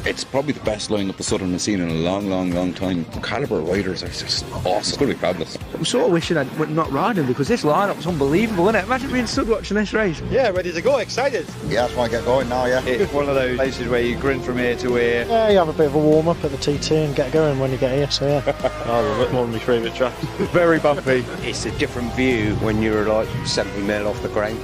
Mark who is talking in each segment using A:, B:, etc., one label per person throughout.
A: It's probably the best line-up the Southern has seen in a long time. The calibre of riders are just awesome. It's going to be fabulous.
B: I'm sort of wishing I'd not riding because this line-up's unbelievable, isn't it? Imagine being stood watching this race.
C: Yeah, ready to go, excited.
D: Yeah, I just want to get going now, yeah.
C: It's one of those places where you grin from ear to ear.
E: Yeah, you have a bit of a warm-up at the TT and get going when you get here, so yeah.
C: I love it, one of my favourite tracks. Very bumpy.
F: It's a different view when you're like 70 mil off the ground.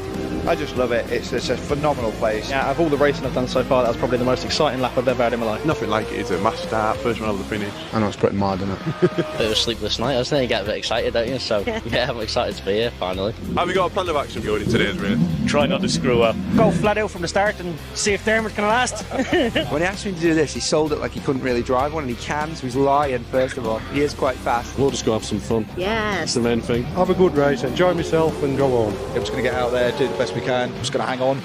C: I just love it. It's a phenomenal place.
E: Yeah, of all the racing I've done so far, that's probably the most exciting lap I've ever had in my life.
G: Nothing like it. It's a mass start, first one over the finish.
H: I know it's pretty mad, isn't it?
I: Bit of a sleepless night, I think you get a bit excited, don't you? So yeah, I'm excited to be here finally.
G: Have you got a plan of action going in today's race?
J: Try not to screw up.
E: Go flat out from the start and see if Dermot can last.
B: When he asked me to do this, he sold it like he couldn't really drive one, and he can, so he's lying, first of all. He is quite fast.
G: We'll just go have some fun.
K: Yes.
G: That's the main thing.
C: Have a good race, enjoy myself and go on. I'm just going to get out there, do the best we can. Just going to hang on.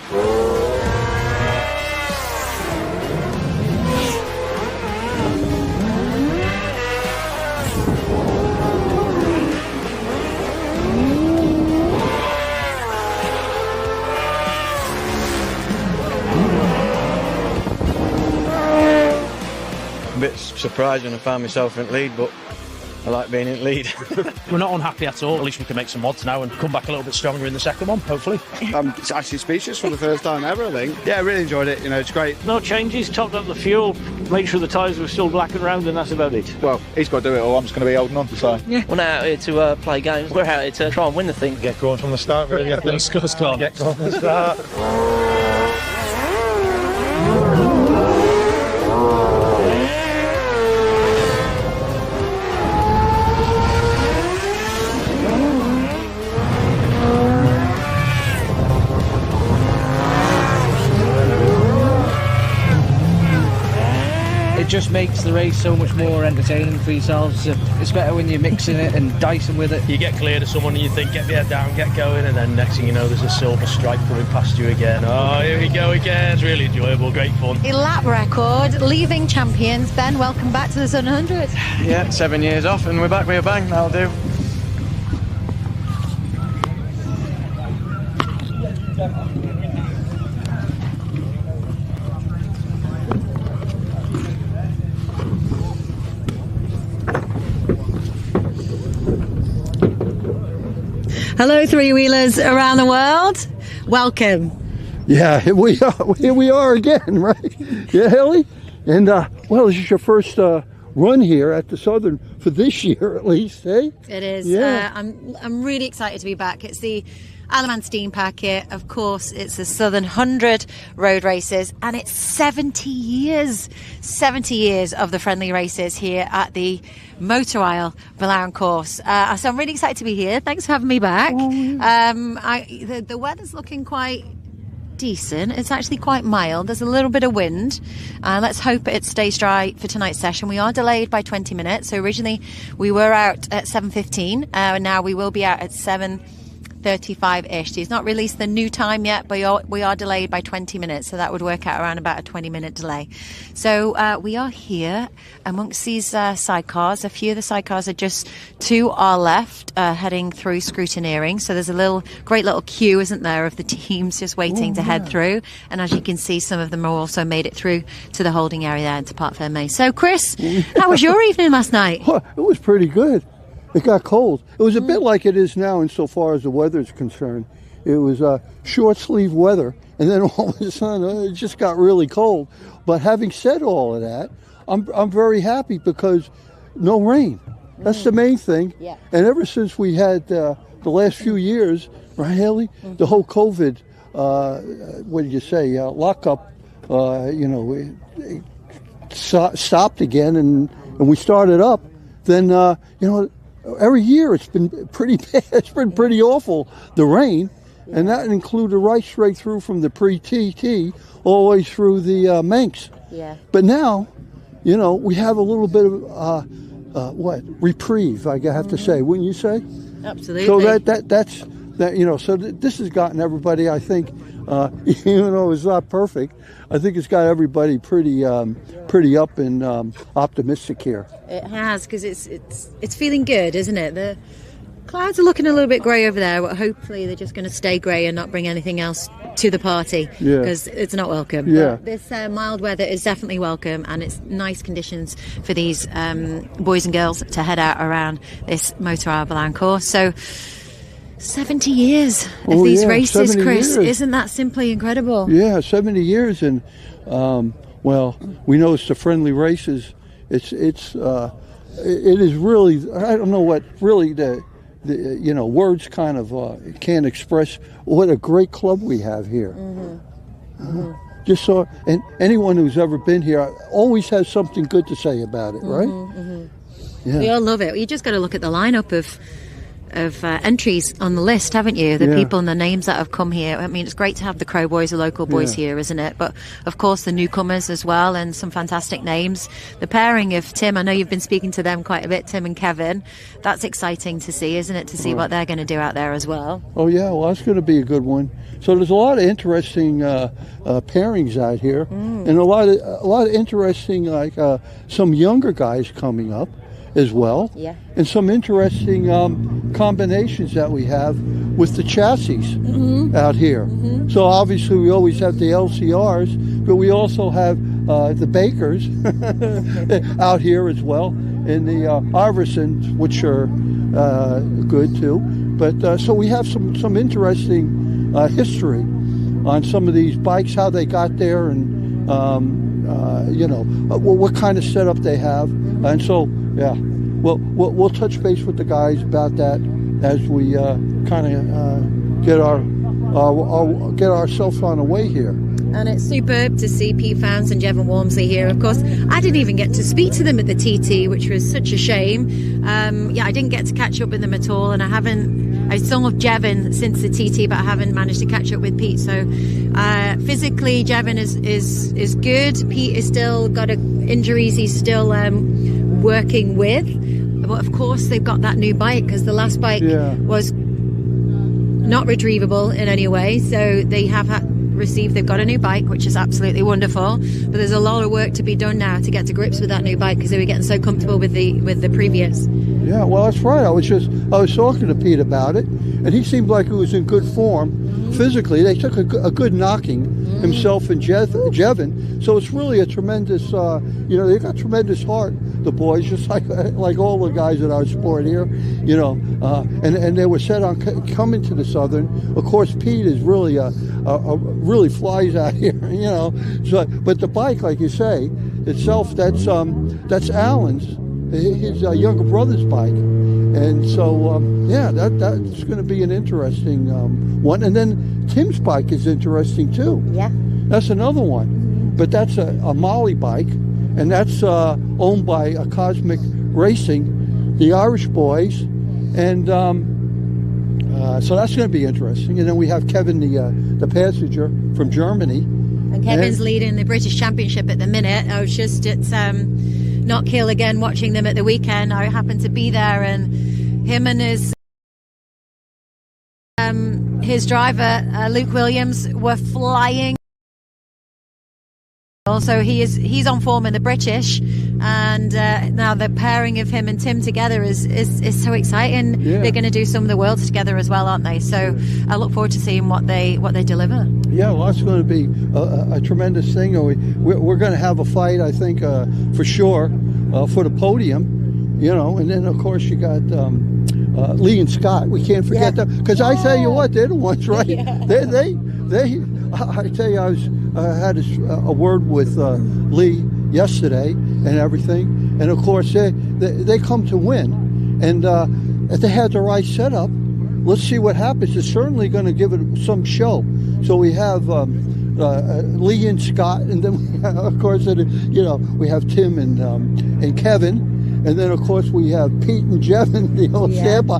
F: A bit surprised when I found myself in lead, but I like being in lead.
J: We're not unhappy at all. At least we can make some mods now and come back a little bit stronger in the second one, hopefully.
D: I'm actually speechless for the first time ever, I think. Yeah, I really enjoyed it, it's great.
J: No changes, topped up the fuel, made sure the tyres were still black and round, and that's about it.
C: Well, he's got to do it all. I'm just going to be holding on to so.
I: Yeah. We're not out here to play games, we're out here to try and win the thing.
C: Get going from the start, really.
J: Let's go, Scott.
C: Get going from the start.
B: It just makes the race so much more entertaining for yourselves. It's better when you're mixing it and dicing with it.
J: You get clear to someone and you think, get the head down, get going, and then next thing you know, there's a silver stripe coming past you again. Oh, here we go again. It's really enjoyable, great fun.
K: A lap record, leaving champions. Ben, welcome back to the Sun 100.
F: Yeah, 7 years off and we're back with a bang, that'll do.
K: Hello, three-wheelers around the world. Welcome.
H: Yeah, here we are again, right? Yeah, Ellie? And, well, this is your first run here at the Southern for this year, at least, eh?
K: It is.
H: Yeah.
K: I'm really excited to be back. It's the Alaman Steam Packet. Of course, it's the Southern 100 road races, and it's 70 years of the friendly races here at the MOTOR ISLE Billown Course. So I'm really excited to be here. Thanks for having me back. The weather's looking quite decent. It's actually quite mild. There's a little bit of wind. Let's hope it stays dry for tonight's session. We are delayed by 20 minutes. So originally we were out at 7:15. Now we will be out at 7:35-ish. He's not released the new time yet, but we are delayed by 20 minutes, so that would work out around about a 20-minute delay. So we are here amongst these sidecars. A few of the sidecars are just to our left, heading through scrutineering. So there's a great little queue, isn't there, of the teams just waiting to head through. And as you can see, some of them have also made it through to the holding area there into Parc Fermé. So Chris, how was your evening last night?
H: Well, it was pretty good. It got cold. It was a bit like it is now insofar as the weather is concerned. It was short sleeve weather, and then all of a sudden it just got really cold. But having said all of that, I'm very happy because no rain. That's the main thing.
K: Yeah.
H: And ever since we had the last few years, right, Haley, the whole COVID, what did you say, lockup, it stopped again, and we started up. Then every year it's been pretty bad. It's been pretty awful, the rain, and that included right straight through from the pre-TT all the way through the Manx.
K: Yeah.
H: But now, we have a little bit of reprieve, I have to say, wouldn't you say?
K: Absolutely.
H: So that's so this has gotten everybody, I think, even though it's not perfect, I think it's got everybody pretty up and optimistic here.
K: It has, because it's feeling good, isn't it? Clouds are looking a little bit grey over there, but hopefully they're just going to stay grey and not bring anything else to the party, because it's not welcome.
H: Yeah.
K: But this mild weather is definitely welcome, and it's nice conditions for these boys and girls to head out around this Motor Isle Billown Course. So 70 years of these races, Chris.
H: Years.
K: Isn't that simply incredible?
H: Yeah, 70 years, and well, we know it's the friendly races. It is really, I don't know what really the words kind of can't express what a great club we have here. Just so, and anyone who's ever been here always has something good to say about it, right? Yeah.
K: We all love it. You just got to look at the lineup of entries on the list, haven't you? The people and the names that have come here. I mean, it's great to have the Crow Boys, the local boys here, isn't it? But of course the newcomers as well, and some fantastic names. The pairing of Tim, I know you've been speaking to them quite a bit, Tim and Kevin. That's exciting to see, isn't it? To see what they're going to do out there as well.
H: Oh yeah, well that's going to be a good one. So there's a lot of interesting pairings out here, and a lot of interesting some younger guys coming up as well.
K: Yeah.
H: And some interesting combinations that we have with the chassis out here. So obviously we always have the LCRs, but we also have the Bakers out here as well, and the Iversons, which are good too. But so we have some interesting history on some of these bikes, how they got there, and what kind of setup they have, and so we'll touch base with the guys about that as we kind of get ourselves on the way here.
K: And it's superb to see Pete Founds and Jevon Walmsley here. Of course, I didn't even get to speak to them at the TT, which was such a shame. I didn't get to catch up with them at all, and I saw Jevon since the TT, but I haven't managed to catch up with Pete. So physically, Jevon is good. Pete is still got injuries he's still working with. But of course, they've got that new bike, because the last bike was not retrievable in any way. So they have they've got a new bike, which is absolutely wonderful. But there's a lot of work to be done now to get to grips with that new bike, because they were getting so comfortable with the previous.
H: Yeah, well, that's right. I was talking to Pete about it, and he seemed like he was in good form physically. They took a good knocking, himself and Jevon. So it's really a tremendous, they got tremendous heart, the boys, just like all the guys in our sport here, and they were set on coming to the Southern. Of course, Pete is really really flies out here, So, but the bike, like you say, itself, that's Alan's, his younger brother's bike, and so that's going to be an interesting one. And then Tim's bike is interesting too.
K: Yeah,
H: that's another one, but that's a Molly bike, and that's owned by a Cosmic Racing, the Irish boys, and so that's going to be interesting. And then we have Kevin, the passenger from Germany.
K: And Kevin's leading the British Championship at the minute. I was just at Knockhill again watching them at the weekend. I happened to be there, and him and his driver, Luke Williams, were flying. Also, he's on form in the British, and now the pairing of him and Tim together is so exciting. Yeah. They're going to do some of the worlds together as well, aren't they? So I look forward to seeing what they deliver. Yeah, well, that's going to be a tremendous thing. We're going to have a fight, I think, for sure, for the podium. And then of course you got Lee and Scott. We can't forget them, because I tell you what, they're the ones, right? Yeah. They. I tell you, I had a word with Lee yesterday and everything, and of course they come to win, and if they had the right setup, let's see what happens. It's certainly going to give it some show. So we have Lee and Scott, and then of course we have Tim and Kevin, and then of course we have Pete and Jevon, the old Stampa,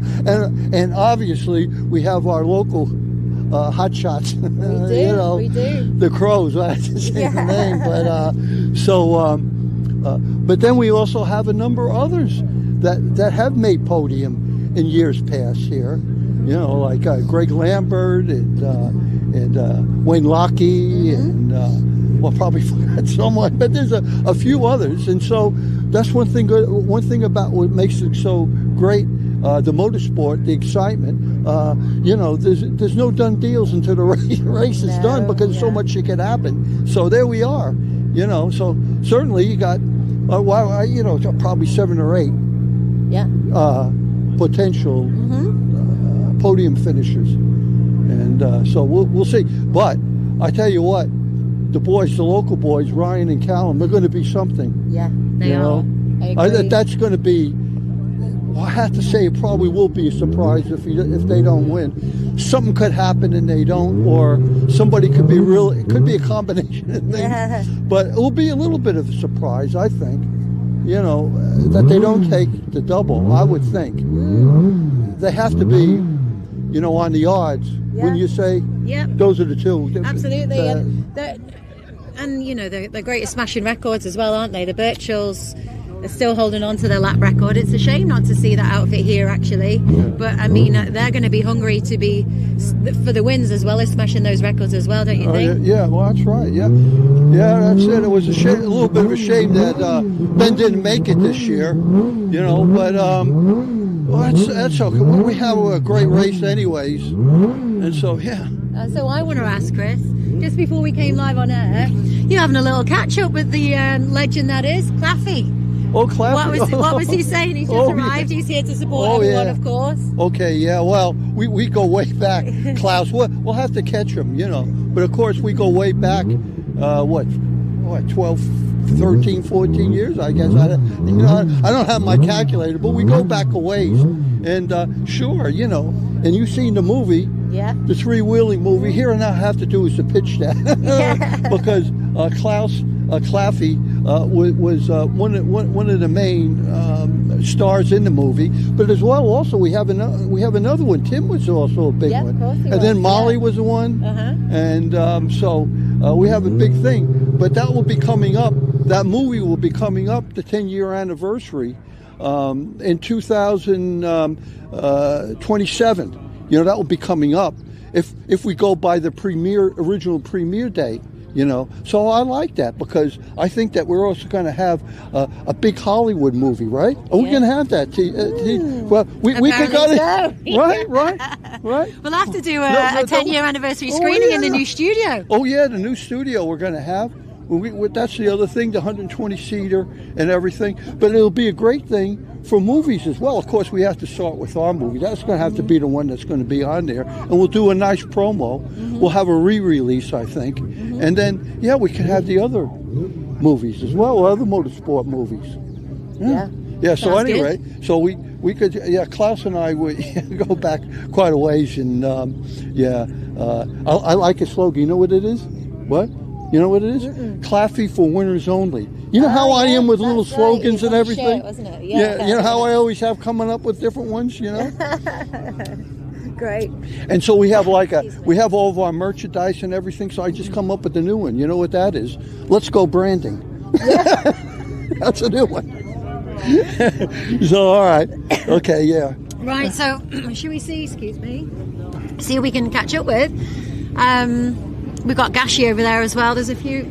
K: and obviously we have our local hot shots. We do. The Crows. I have to say the name, but then we also have a number of others that have made podium in years past here. Like Greg Lambert and Wayne Lockey, and probably forgot someone, but there's a few others, and so that's one thing about what makes it so great
H: the motorsport, the excitement. You know, there's no done deals until the race is done because so much shit can happen. So there we are. You know, so certainly you got, you know, probably 7 or 8 potential podium finishers, and so we'll see. But I tell you what, the boys, the local boys, Ryan and Callum, they're going to be something.
K: Yeah, they are. I agree.
H: That's going to be. Well, I have to say, it probably will be a surprise if they don't win. Something could happen and they don't, or somebody could be real. It could be a combination of things.
K: Yeah.
H: But it will be a little bit of a surprise, I think. You know, that they don't take the double. I would think they have to be, you know, on the odds. When you say, those are the two.
K: Absolutely. And you know, they're great at smashing records as well, aren't they? The Birchells are still holding on to their lap record. It's a shame not to see that outfit here, actually. But I mean, they're going to be hungry to be for the wins as well as smashing those records as well, don't you think?
H: Yeah, well, that's right. Yeah, that's it. It was a little bit of a shame that Ben didn't make it this year. You know, but well, that's okay. We have a great race, anyways, and so
K: So I want to ask Chris, just before we came live on air, you're having a little catch up with the legend that is Claffy.
H: Oh, Claffy.
K: What was he saying? He's just arrived. He's here to support everyone, of course.
H: Okay, yeah. Well, we go way back, Klaus. We'll have to catch him, you know. But of course, we go way back. What 12, 13, 14 years, I guess. I don't have my calculator, but we go back a ways. And sure, you know. And you've seen the movie. Yeah. The three-wheeling movie. Here and now, I have to do is to pitch that because Klaus Claffey was one of the main stars in the movie. But as well, also we have another one. Tim was also a big one. Of course he was. Then Molly was the one. And so we have a big thing. But that will be coming up. That movie will be coming up, the 10-year anniversary in 2027. You know, that will be coming up if we go by the original premiere date. You know, so I like that because I think that we're also going to have a big Hollywood movie, right? Are we going to have that? Well, we could go to right.
K: We'll have to do a 10-year anniversary screening in the new studio.
H: Oh yeah, the new studio we're going to have. That's the other thing, the 120-seater and everything. But it'll be a great thing for movies as well. Of course, we have to start with our movie. That's going to have to be the one that's going to be on there. And we'll do a nice promo. We'll have a re-release, I think. And then, we can have the other movies as well, other motorsport movies. Yeah, so anyway, so we could, Klaus and I would go back quite a ways. And, I like a slogan. You know what it is? What? You know what it is? Claffy for winners only. You know how I am with little slogans and everything?
K: Shirt, wasn't it?
H: Yeah, you know how I always have coming up with different ones, you know?
K: Great.
H: And so we have we have all of our merchandise and everything, so I just come up with a new one. You know what that is? Let's go branding. That's a new one. So, all right. Okay, yeah.
K: Right, so should we see who we can catch up with? We've got Gashi over there as well. There's a few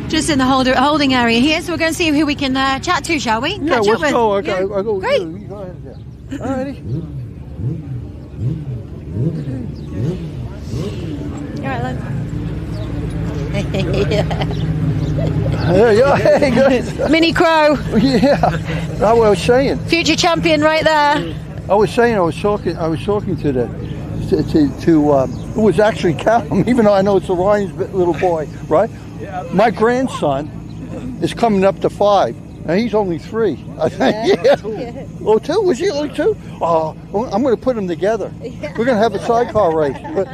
K: just in the holding area here. So we're going to see who we can chat to, shall we?
H: Yeah, let's go. I go.
K: Great.
H: You go ahead. Yeah. All righty.
K: All right,
H: Hey, good.
K: Mini Crow.
H: Yeah, I was saying.
K: Future champion, right there.
H: I was talking to who was actually Callum, even though I know it's Ryan's little boy, right? My grandson is coming up to 5. Now he's only 3, I think. Yeah. Oh, 2? Was he only 2? Oh, I'm going to put them together. We're going to have a sidecar race. But,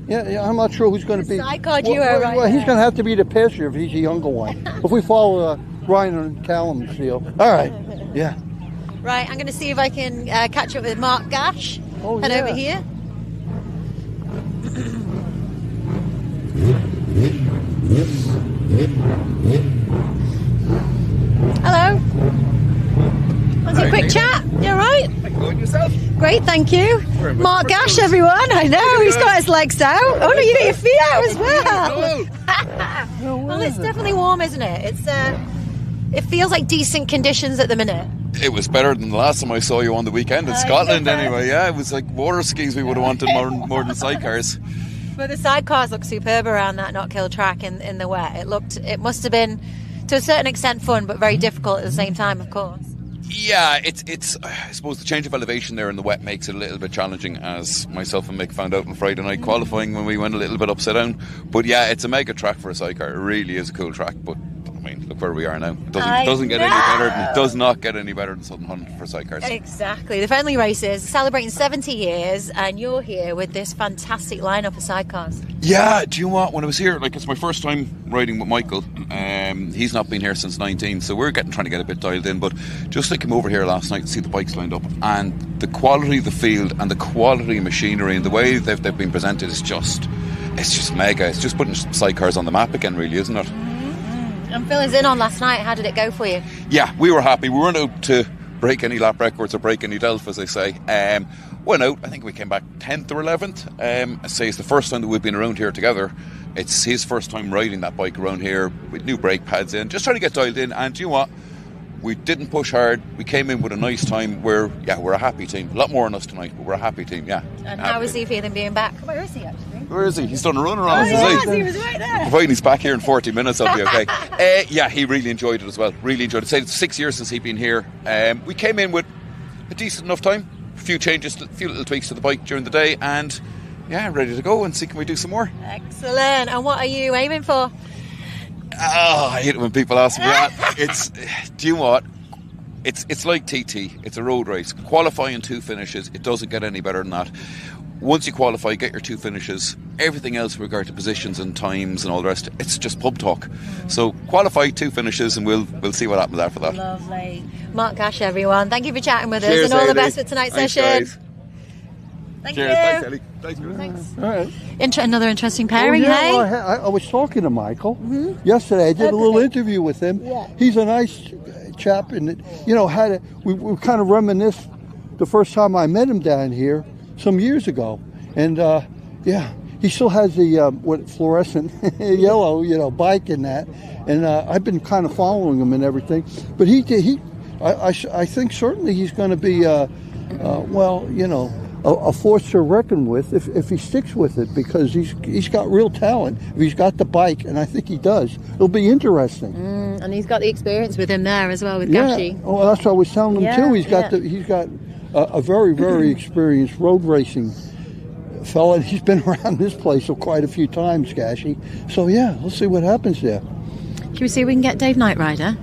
H: yeah, I'm not sure who's going to be.
K: Sidecar duo, right?
H: Well, he's going to have to be the passenger if he's a younger one. If we follow Ryan and Callum's deal. All right. Yeah.
K: Right, I'm going to see if I can catch up with Mark Gash. Head over here. Hello. Want a quick chat? You all right?
L: Good, yourself?
K: Great, thank you. Mark Gash, everyone. I know, he's got his legs out. Oh no, you got your feet out as well. Well, it's definitely warm, isn't it? It feels like decent conditions at the minute.
A: It was better than the last time I saw you on the weekend in Scotland anyway. Yeah, it was like water skis we would have wanted more than sidecars.
K: But the sidecars look superb around that Knockhill track in the wet. It must have been, to a certain extent, fun, but very difficult at the same time, of course.
A: Yeah, it's. I suppose the change of elevation there in the wet makes it a little bit challenging, as myself and Mick found out on Friday night qualifying when we went a little bit upside down. But yeah, it's a mega track for a sidecar. It really is a cool track. But I mean, look where we are now. It doesn't get any better. It does not get any better than Southern Hunt for sidecars.
K: Exactly. The Friendly Races celebrating 70 years, and you're here with this fantastic lineup of sidecars.
A: Yeah, do you know what? When I was here, like, it's my first time riding with Michael. He's not been here since 19, so we're trying to get a bit dialed in. But just like came over here last night to see the bikes lined up, and the quality of the field and the quality of machinery and the way they've been presented is just mega. It's just putting sidecars on the map again, really, isn't it?
K: And Phil is in on last night. How did it go for you?
A: Yeah, we were happy. We weren't out to break any lap records or break any delf, as they say. Went out, I think we came back 10th or 11th. I say it's the first time that we've been around here together. It's his first time riding that bike around here with new brake pads in, just trying to get dialed in. And do you know what? We didn't push hard. We came in with a nice time. We're a happy team. A lot more on us tonight, but we're a happy team, yeah.
K: And how is he feeling being back? Where is he actually?
A: Where is he? He's done a run around us, is he?
K: He was right there.
A: Providing he's back here in 40 minutes, I'll be okay. Yeah, he really enjoyed it as well. Really enjoyed it. It's 6 years since he'd been here. We came in with a decent enough time. A few changes, a few little tweaks to the bike during the day, and yeah, ready to go and see can we do some more.
K: Excellent. And what are you aiming for?
A: I hate it when people ask me that. Do you know what? It's like TT. It's a road race. Qualifying 2 finishes. It doesn't get any better than that. Once you qualify, get your 2 finishes. Everything else with regard to positions and times and all the rest, it's just pub talk. So qualify 2 finishes, and we'll see what happens after that.
K: Lovely. Mark Gash, everyone. Thank you for chatting with
A: Cheers,
K: us, and all the
A: Ellie.
K: best for tonight's
A: Thanks,
K: session.
A: guys.
K: Thank
A: Cheers.
K: you.
A: Thanks, Ellie. Thanks.
H: All right.
K: Another interesting pairing,
H: yeah,
K: hey?
H: well, I was talking to Michael yesterday. I did a little interview with him. Yeah. He's a nice chap, and we kind of reminisced the first time I met him down here some years ago, and he still has the fluorescent yellow bike and that, and I've been kind of following him and everything. But I think certainly he's going to be a force to reckon with if he sticks with it, because he's got real talent. If he's got the bike, and I think he does, it'll be interesting.
K: And he's got the experience with him there as well with Gashi.
H: Yeah, well, that's what I was telling him too. He's got a very, very experienced road racing fella, and he's been around this place quite a few times, Gashi. So yeah, let's see what happens there.
K: Can we see if we can get Dave Nightrider?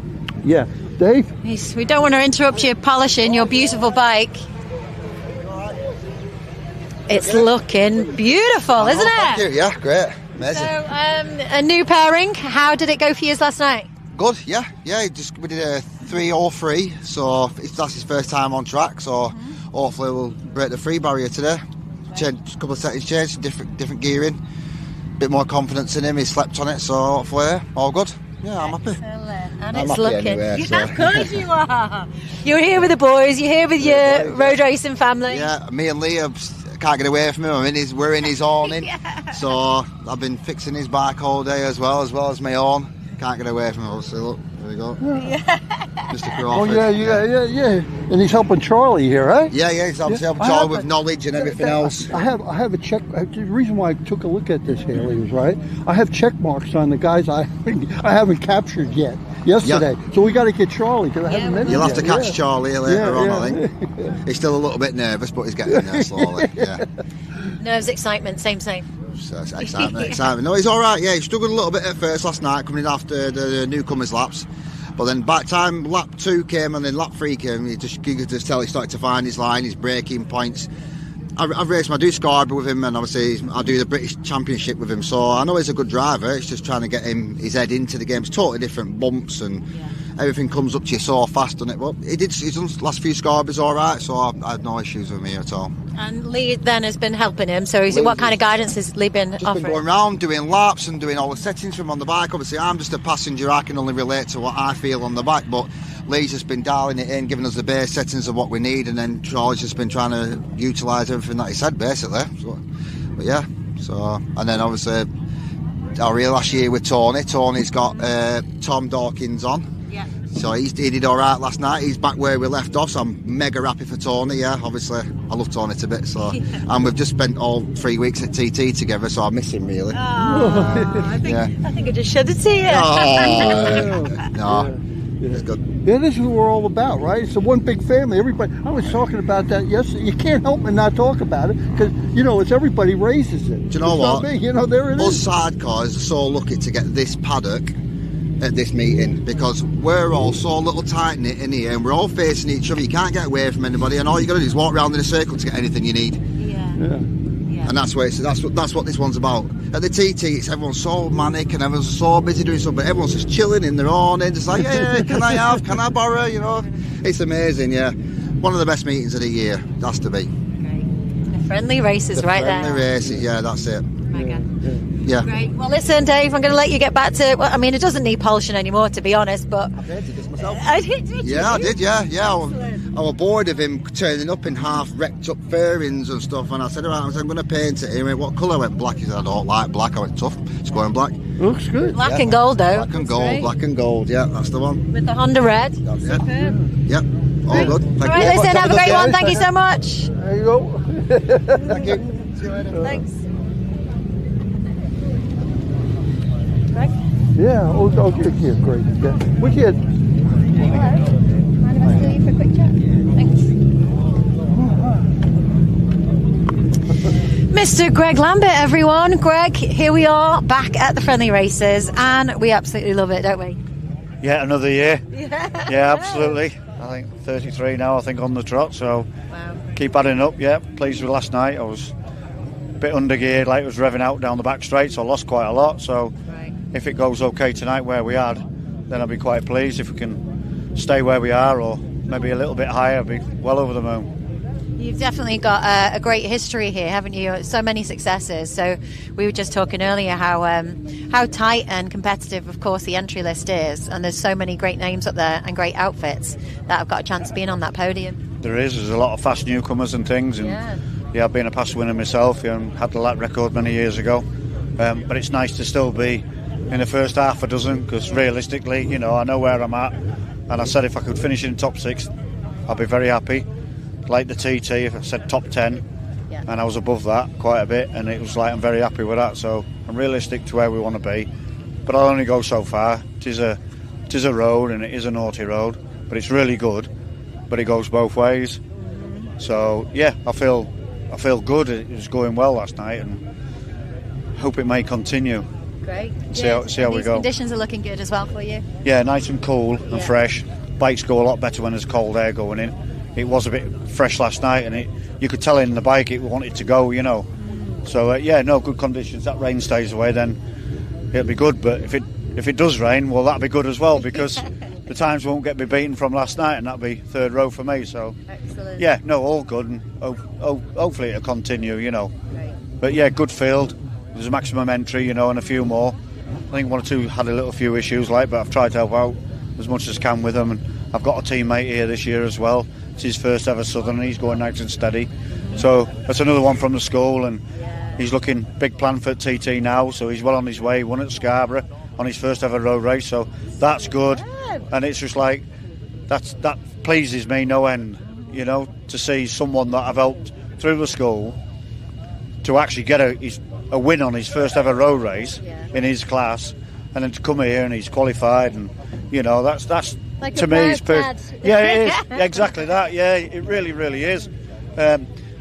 H: Yeah, Dave.
K: We don't want to interrupt you polishing your beautiful bike. It's looking beautiful, isn't it?
L: Thank you. Yeah, great. Amazing.
K: So, a new pairing. How did it go for you last night?
L: Good, yeah. We did a 303, so that's his first time on track, so hopefully we'll break the 3 barrier today. Change, a couple of settings changed, different gearing, bit more confidence in him, he slept on it, so hopefully all good. Yeah, I'm happy.
K: Excellent. And
L: I'm
K: it's
L: happy
K: looking.
L: anyway,
K: Yeah,
L: so.
K: of course you are. You're here with the boys, you're here with your road racing family.
L: Yeah, me and Lee can't get away from him. We're in his awning. So I've been fixing his bike all day as well as my own. Can't get away from him, obviously. Look, there we go. Mr. Crawford.
H: Oh yeah. And he's helping Charlie here, right?
L: Yeah, he's obviously helping Charlie with knowledge and everything else.
H: I have a check. The reason why I took a look at this, Haley, was right. I have check marks on the guys I haven't captured yet. Yesterday, so we got to get Charlie, because I haven't met him.
L: You'll have to
H: yet.
L: catch Charlie later on, I think. He's still a little bit nervous, but he's getting there slowly. Yeah.
K: Nerves, excitement, same.
L: So excitement. No, he's all right. Yeah, he struggled a little bit at first last night, coming in after the newcomers' laps. But then back time, lap 2 came, and then lap 3 came. You could just tell he started to find his line, his braking points. I've raced I do Scarborough with him, and obviously I do the British Championship with him, so I know he's a good driver. It's just trying to get his head into the game. It's totally different bumps, and everything comes up to you so fast on it. But he's done the last few Scarboroughs all right, so I had no issues with me at all.
K: And Lee then has been helping him, so what kind of guidance has Lee been offering?
L: Been going around doing laps and doing all the settings for him on the bike. Obviously I'm just a passenger, I can only relate to what I feel on the bike, but Lee's just been dialing it in, giving us the base settings of what we need, and then Charlie's just been trying to utilise everything that he said basically. And then obviously our real last year with Tony's got Tom Dawkins on. So he did all right last night. He's back where we left off, so I'm mega happy for Tony. Yeah, obviously I love Tony to bits. So, and we've just spent all 3 weeks at TT together, so I miss him really.
K: I think I just shed a tear.
L: No, it's good.
H: Yeah, this is what we're all about, right? It's a one big family. Everybody. I was talking about that yesterday. You can't help but not talk about it because it's everybody raises it.
L: Do you know
H: it's
L: what?
H: Not me. There it is.
L: Us sidecars are so lucky to get this paddock at this meeting because we're all so little tight knit in here and we're all facing each other. You can't get away from anybody, and all you got to do is walk around in a circle to get anything you need.
H: Yeah.
L: And that's what this one's about. At the TT, it's everyone's so manic and everyone's so busy doing something, but everyone's just chilling in their own end, just like, yeah, can I borrow? It's amazing. Yeah, one of the best meetings of the year. It has to be.
K: Great. The friendly races, right there.
L: Friendly races, yeah, that's it. Yeah.
K: Great. Well, listen, Dave, I'm going to let you get back to. Well, I mean, it doesn't need polishing anymore, to be honest. But
L: I painted this myself.
K: I did.
L: Yeah, I did. Yeah. I was bored of him turning up in half wrecked up fairings and stuff, and I said, "Right, I'm going to paint it." He went, "What colour?" I went, "Black." He said, "I don't like black." I went, "Tough. It's going black."
H: Looks good.
K: Black and gold, though.
L: Black and gold. Black and gold. Yeah, that's the one.
K: With the Honda red.
L: That's it.
K: Superb.
L: Yep. All good. Thank
K: All right,
L: you.
K: listen. Have a great one. Thank you so much.
H: There you go.
L: Thank you. See you later.
K: Thanks.
H: Yeah. Okay. Yeah, great. Yeah. Wicked.
K: Mind if I steal you for a quick chat? Thanks. Mr. Greg Lambert, everyone. Greg, here we are back at the friendly races, and we absolutely love it, don't we?
M: Yeah, another year.
K: Yeah.
M: Yeah, absolutely. I think 33 now, I think, on the trot, so
K: wow.
M: Keep adding up. Yeah, pleased with last night. I was a bit under geared, like it was revving out down the back straight, so I lost quite a lot. So if it goes okay tonight where we had, then I'll be quite pleased. If we can stay where we are or maybe a little bit higher, I'll be well over the moon.
K: You've definitely got a great history here, haven't you? So many successes. So we were just talking earlier how tight and competitive, of course, the entry list is, and there's so many great names up there and great outfits that have got a chance of being on that podium.
M: There's a lot of fast newcomers and things, and I've been a past winner myself and had the lap record many years ago. But it's nice to still be in the first half a dozen, because realistically, I know where I'm at, and I said if I could finish in top 6, I'd be very happy. Like the TT, if I said top 10, and I was above that quite a bit, and it was like I'm very happy with that. So I'm realistic to where we want to be, but I'll only go so far. It is a road, and it is a naughty road, but it's really good. But it goes both ways. So yeah, I feel good. It was going well last night, and hope it may continue.
K: Great.
M: See how we go.
K: Conditions are looking good as well for you.
M: Yeah, nice and cool and fresh. Bikes go a lot better when there's cold air going in. It was a bit fresh last night, and you could tell in the bike it wanted to go, So good conditions. That rain stays away, then it'll be good. But if it does rain, well, that'll be good as well, because the times won't get me beaten from last night, and that'll be third row for me. So
K: excellent.
M: All good, and hopefully it'll continue,
K: Right.
M: But good field. There's a maximum entry, and a few more. I think one or two had a few issues, but I've tried to help out as much as I can with them, and I've got a teammate here this year as well. It's his first ever Southern, and he's going nice and steady. So that's another one from the school, and he's looking big plan for TT now, so he's well on his way. He won at Scarborough on his first ever road race, so that's good. And it's just like that pleases me no end, to see someone that I've helped through the school to actually get a win on his first ever road race in his class, and then to come here and he's qualified, and that's
K: like
M: to me it's it is exactly that. It really is.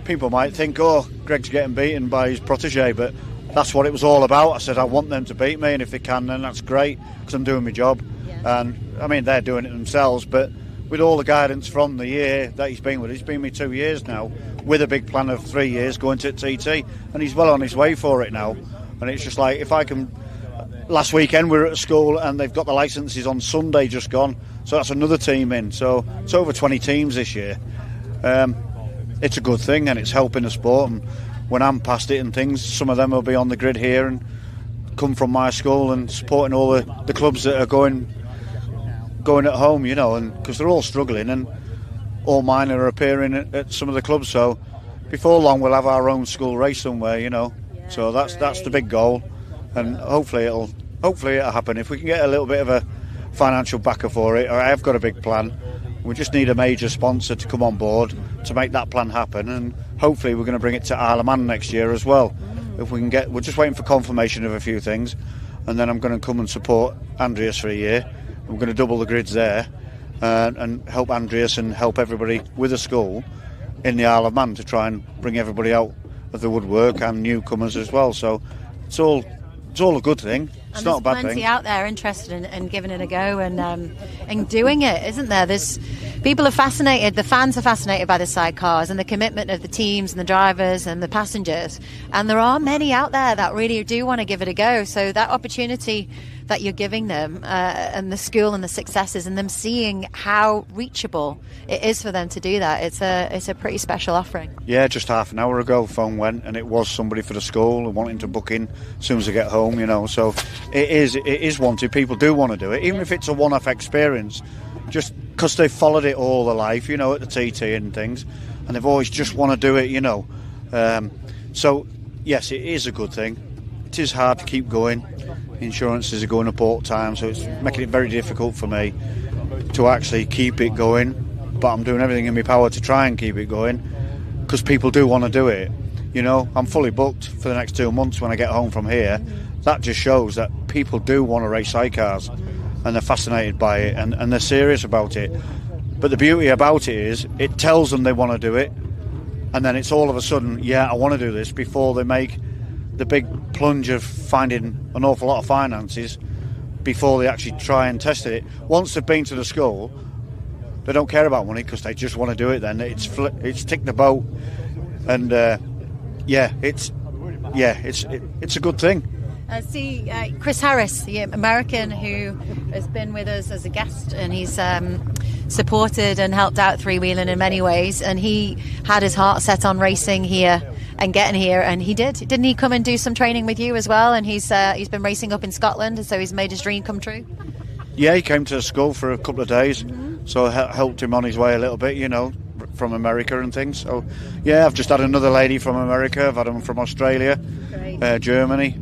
M: People might think, Greg's getting beaten by his protege, but that's what it was all about. I said I want them to beat me, and if they can, then that's great, because I'm doing my job. And I mean, they're doing it themselves, but with all the guidance from the year that he's been with, he's been with 2 years now, with a big plan of 3 years going to TT, and he's well on his way for it now. And it's just like, if I can. Last weekend we were at a school, and they've got the licences on Sunday just gone, so that's another team in. So it's over 20 teams this year. It's a good thing, and it's helping the sport. And when I'm past it and things, some of them will be on the grid here and come from my school and supporting all the clubs that are going at home, and because they're all struggling, and all mine are appearing at some of the clubs. So before long we'll have our own school race somewhere, so that's the big goal. And hopefully it'll happen. If we can get a little bit of a financial backer for it. I have got a big plan. We just need a major sponsor to come on board to make that plan happen, and hopefully we're going to bring it to Isle of Man next year as well. If we can get, we're just waiting for confirmation of a few things, and then I'm going to come and support Andreas for a year. We're going to double the grids there, and help Andreas and help everybody with the school in the Isle of Man to try and bring everybody out of the woodwork and newcomers as well. So it's all a good thing. It's not a bad thing.
K: There's plenty out there interested in giving it a go and doing it, isn't there? There's people are fascinated. The fans are fascinated by the sidecars and the commitment of the teams and the drivers and the passengers. And there are many out there that really do want to give it a go. So that opportunity that you're giving them, and the school and the successes, and them seeing how reachable it is for them to do that, it's a pretty special offering.
M: Yeah, just half an hour ago, phone went, and it was somebody for the school and wanting to book in as soon as they get home. You know, so it is wanted. People do want to do it, even if it's a one-off experience, just because they've followed it all their life, you know, at the TT and things, and they've always just want to do it, you know. So yes, it is a good thing. It is hard to keep going. Insurances are going up all the time, so it's making it very difficult for me to actually keep it going, but I'm doing everything in my power to try and keep it going, because people do want to do it. You know, I'm fully booked for the next 2 months when I get home from here. That just shows that people do want to race sidecars, and they're fascinated by it, and they're serious about it. But the beauty about it is it tells them they want to do it, and then it's all of a sudden, yeah, I want to do this, before they make the big plunge of finding an awful lot of finances before they actually try and test it. Once they've been to the school, they don't care about money, because they just want to do it. Then it's tick the boat, and it's a good thing.
K: See Chris Harris, the American who has been with us as a guest, and he's supported and helped out three-wheeling in many ways, and he had his heart set on racing here and getting here, and didn't he come and do some training with you as well? And he's been racing up in Scotland, and so he's made his dream come true.
M: Yeah, he came to school for a couple of days, so I helped him on his way a little bit, you know, from America and things. So yeah, I've just had another lady from America, I've had them from Australia, Germany.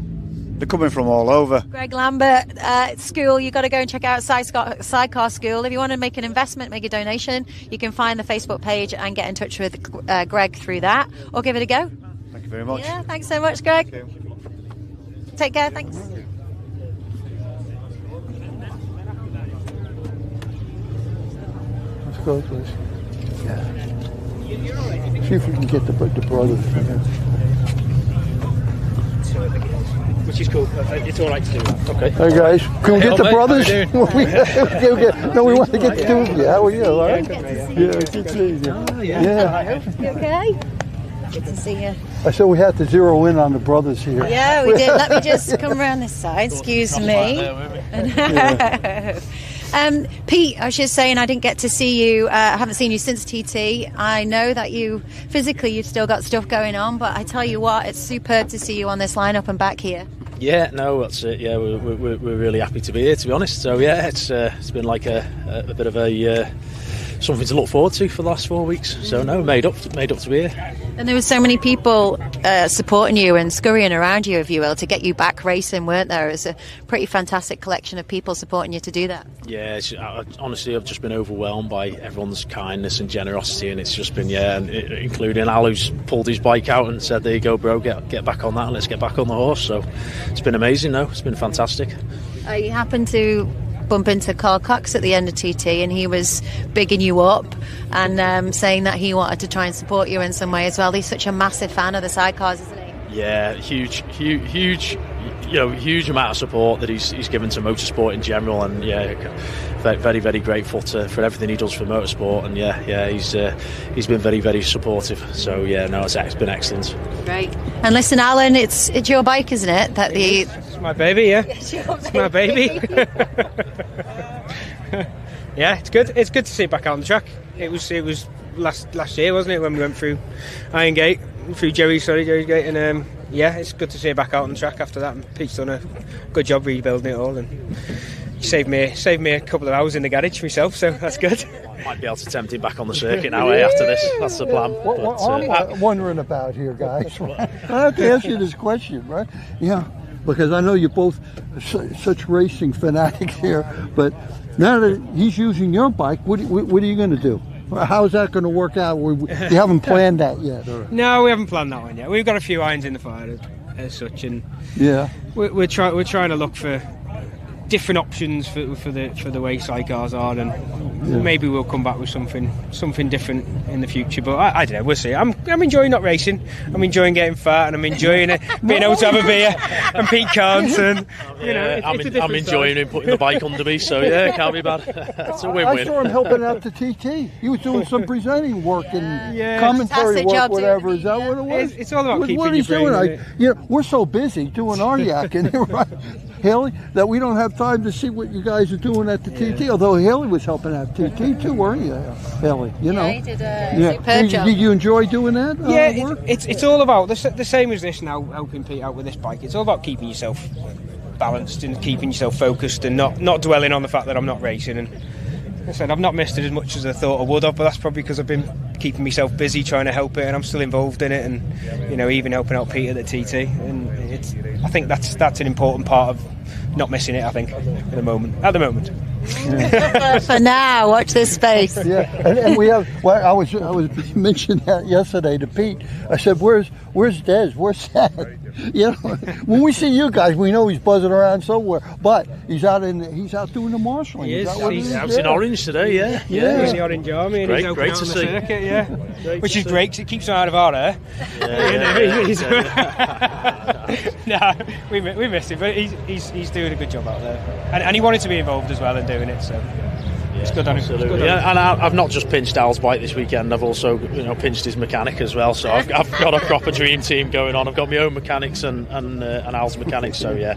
M: They're coming from all over.
K: Greg Lambert School, you've got to go and check out Sidecar School. If you want to make an investment, make a donation, you can find the Facebook page and get in touch with Greg through that, or give it a go.
M: Thank you very much.
K: Yeah, thanks so much, Greg. Take care, thanks.
H: Let's go, please. Yeah. See if we can get the brothers.
N: Which is cool. It's all right to do. Okay.
H: Hey guys, can we get the brothers? No, we want to get the two of you. How are you? All right? Yeah, good to see you.
K: Oh, yeah. You okay? Good to see you.
H: I said we had to zero in on the brothers here.
K: Yeah, we did. Let me just come around this side. Excuse me. Pete, I was just saying I didn't get to see you. I haven't seen you since TT. I know that you've still got stuff going on, but I tell you what, it's superb to see you on this lineup and back here.
J: Yeah, no, that's it. Yeah, we're really happy to be here, to be honest. So yeah, it's been like a bit of a something to look forward to for the last 4 weeks. So no, made up to be here.
K: And there were so many people supporting you and scurrying around you, if you will, to get you back racing, weren't there? It was a pretty fantastic collection of people supporting you to do that.
J: Yeah, honestly, I've just been overwhelmed by everyone's kindness and generosity, and it's just been, including Al, who's pulled his bike out and said, there you go, bro, get back on that and let's get back on the horse. So it's been amazing, though. It's been fantastic.
K: You happened to bump into Carl Cox at the end of TT, and he was bigging you up and saying that he wanted to try and support you in some way as well. He's such a massive fan of the sidecars, isn't he?
J: Yeah, huge amount of support that he's given to motorsport in general, and very, very grateful for everything he does for motorsport, and he's been very, very supportive. So it's been excellent.
K: Great. And listen, Alan, it's your bike, isn't it?
N: It's my baby, yeah. It's my baby. Yeah, it's good. It's good to see it back out on the track. It was last year, wasn't it, when we went through Jerry's Gate, and it's good to see it back out on the track after that. And Pete's done a good job rebuilding it all, and he saved me a couple of hours in the garage myself, so that's good.
J: Might be able to tempt him back on the circuit now after this. That's the plan.
H: What I'm wondering about here, guys, I have to ask you this question, right? Yeah, because I know you're both such racing fanatics here. But now that he's using your bike, what are you going to do? How's that going to work out? You haven't planned that yet, or?
N: No, we haven't planned that one yet. We've got a few irons in the fire as such, and
H: yeah,
N: we're trying to look for different options for the way sidecars are, and maybe we'll come back with something different in the future. But I don't know. We'll see. I'm enjoying not racing. I'm enjoying getting fat, and I'm enjoying it, being able to have a beer. And Pete can't, and
J: I'm enjoying him putting the bike under me. So yeah, it can't be bad. It's a win-win.
H: I saw him helping out the TT. He was doing some presenting work and commentary work, whatever. Is that what it was?
N: It's all about keeping
H: what he's
N: your brain.
H: doing. We're so busy doing our yakking, right, Haley, that we don't have time to see what you guys are doing at the TT. Although Haley was helping out TT too, weren't you, Haley? You know,
K: he did a superb job.
H: Did you enjoy doing that?
N: It's all about the same as this now. Helping Pete out with this bike, it's all about keeping yourself balanced and keeping yourself focused and not dwelling on the fact that I'm not racing. And like I said, I've not missed it as much as I thought I would have, but that's probably because I've been keeping myself busy trying to help it, and I'm still involved in it, and even helping out Pete at the TT. And I think that's an important part of not missing it. I think at the moment.
K: For now, watch this space.
H: Yeah, and we have. Well, I was mentioning that yesterday to Pete. I said, "Where's Des? Where's Sad?" When we see you guys, we know he's buzzing around somewhere, but he's out doing the marshalling.
N: He is.
J: He's out in orange today. Yeah.
N: He's in the orange army, and he's helping out on the circuit. Yeah, which is great because it keeps him out of our hair. No, we miss him, but he's doing a good job out there, and he wanted to be involved as well in doing it. So. It's good on him.
J: Absolutely. And I've not just pinched Al's bike this weekend. I've also, pinched his mechanic as well. So I've got a proper dream team going on. I've got my own mechanics and Al's mechanics. So yeah,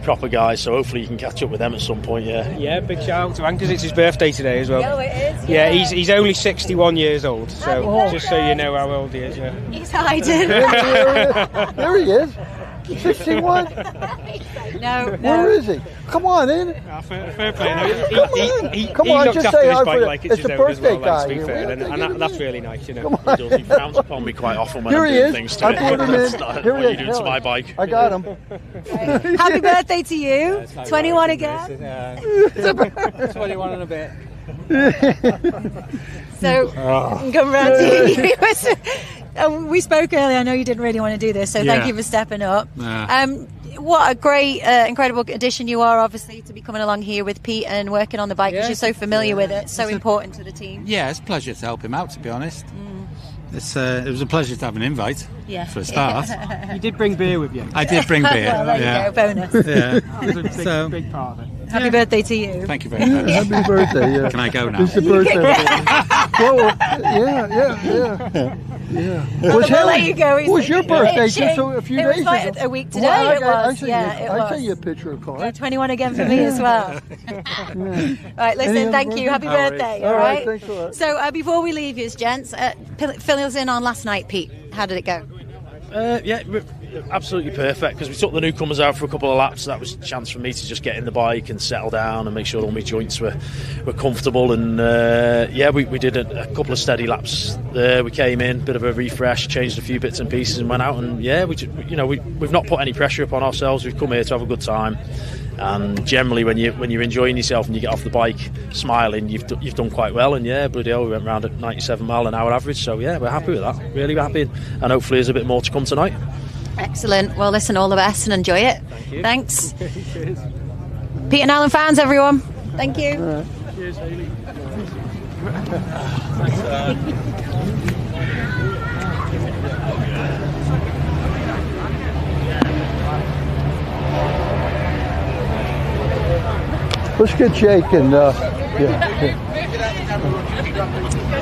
J: proper guys. So hopefully you can catch up with them at some point. Yeah.
N: Yeah. Big shout out to Anne because it's his birthday today as well.
K: Oh, it is.
N: Yeah. He's only 61 years old. So just so you know how old he is. Yeah.
K: He's hiding.
H: There he is. 61?
K: No.
H: Where is he? Come on in.
N: Fair play.
H: Come on, just say hi for
N: like
H: it's the birthday guy.
N: And that's really nice,
J: He frowns upon me quite often when I'm doing things to it. What are you doing to my bike?
H: I got him.
K: Happy birthday to you. 21 again.
N: 21 and a bit.
K: So, come round to you. We spoke earlier. I know you didn't really want to do this, so thank you for stepping up. What a great, incredible addition you are, obviously, to be coming along here with Pete and working on the bike because you're so familiar with it, so important to the team.
O: Yeah, it's a pleasure to help him out, to be honest. It was a pleasure to have an invite for a start.
N: You did bring beer with you.
O: I did bring beer.
K: Well, there you go, bonus.
O: Yeah.
N: That was a big part of it.
K: Happy birthday to you.
O: Thank you very much.
H: Happy birthday, yeah.
O: Can I go now?
H: It's the birthday. Yeah.
K: We'll let you go.
H: It was your birthday just a few days ago.
K: Like a week today. It was.
H: I sent you a picture of Carl.
K: 21 again for me as well. Right, listen, thank you. Happy birthday. All right.
H: Thanks a lot.
K: So before we leave you, gents, fill us in on last night, Pete. How did it go?
J: Absolutely perfect because we took the newcomers out for a couple of laps. That was a chance for me to just get in the bike and settle down and make sure all my joints were comfortable. And we did a couple of steady laps there. We came in, bit of a refresh, changed a few bits and pieces, and went out. And we've not put any pressure upon ourselves. We've come here to have a good time. And generally, when you're enjoying yourself and you get off the bike smiling, you've done quite well. And bloody hell, we went round at 97 mile an hour average. So we're happy with that. Really happy. And hopefully, there's a bit more to come tonight.
K: Excellent. Well, listen, all the best and enjoy it.
N: Thank you.
K: Thanks. Pete and Alan fans, everyone. Thank you.
H: Right.
N: Cheers, Hayley.
H: Let's get Jake and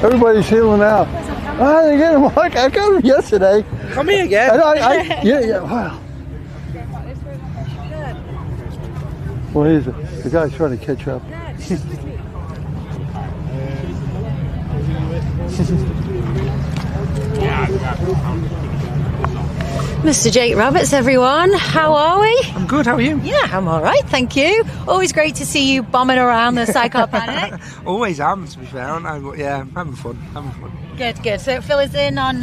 H: everybody's healing out. I didn't get him. I got him yesterday.
N: Come here again.
H: Wow. What is it? The guy's trying to catch up.
K: Mr. Jake Roberts, everyone. How are we?
P: I'm good. How are you?
K: Yeah, I'm all right. Thank you. Always great to see you bombing around the Sidecar paddock.
P: Always am, to be fair. I'm having fun.
K: Good. So fill us in on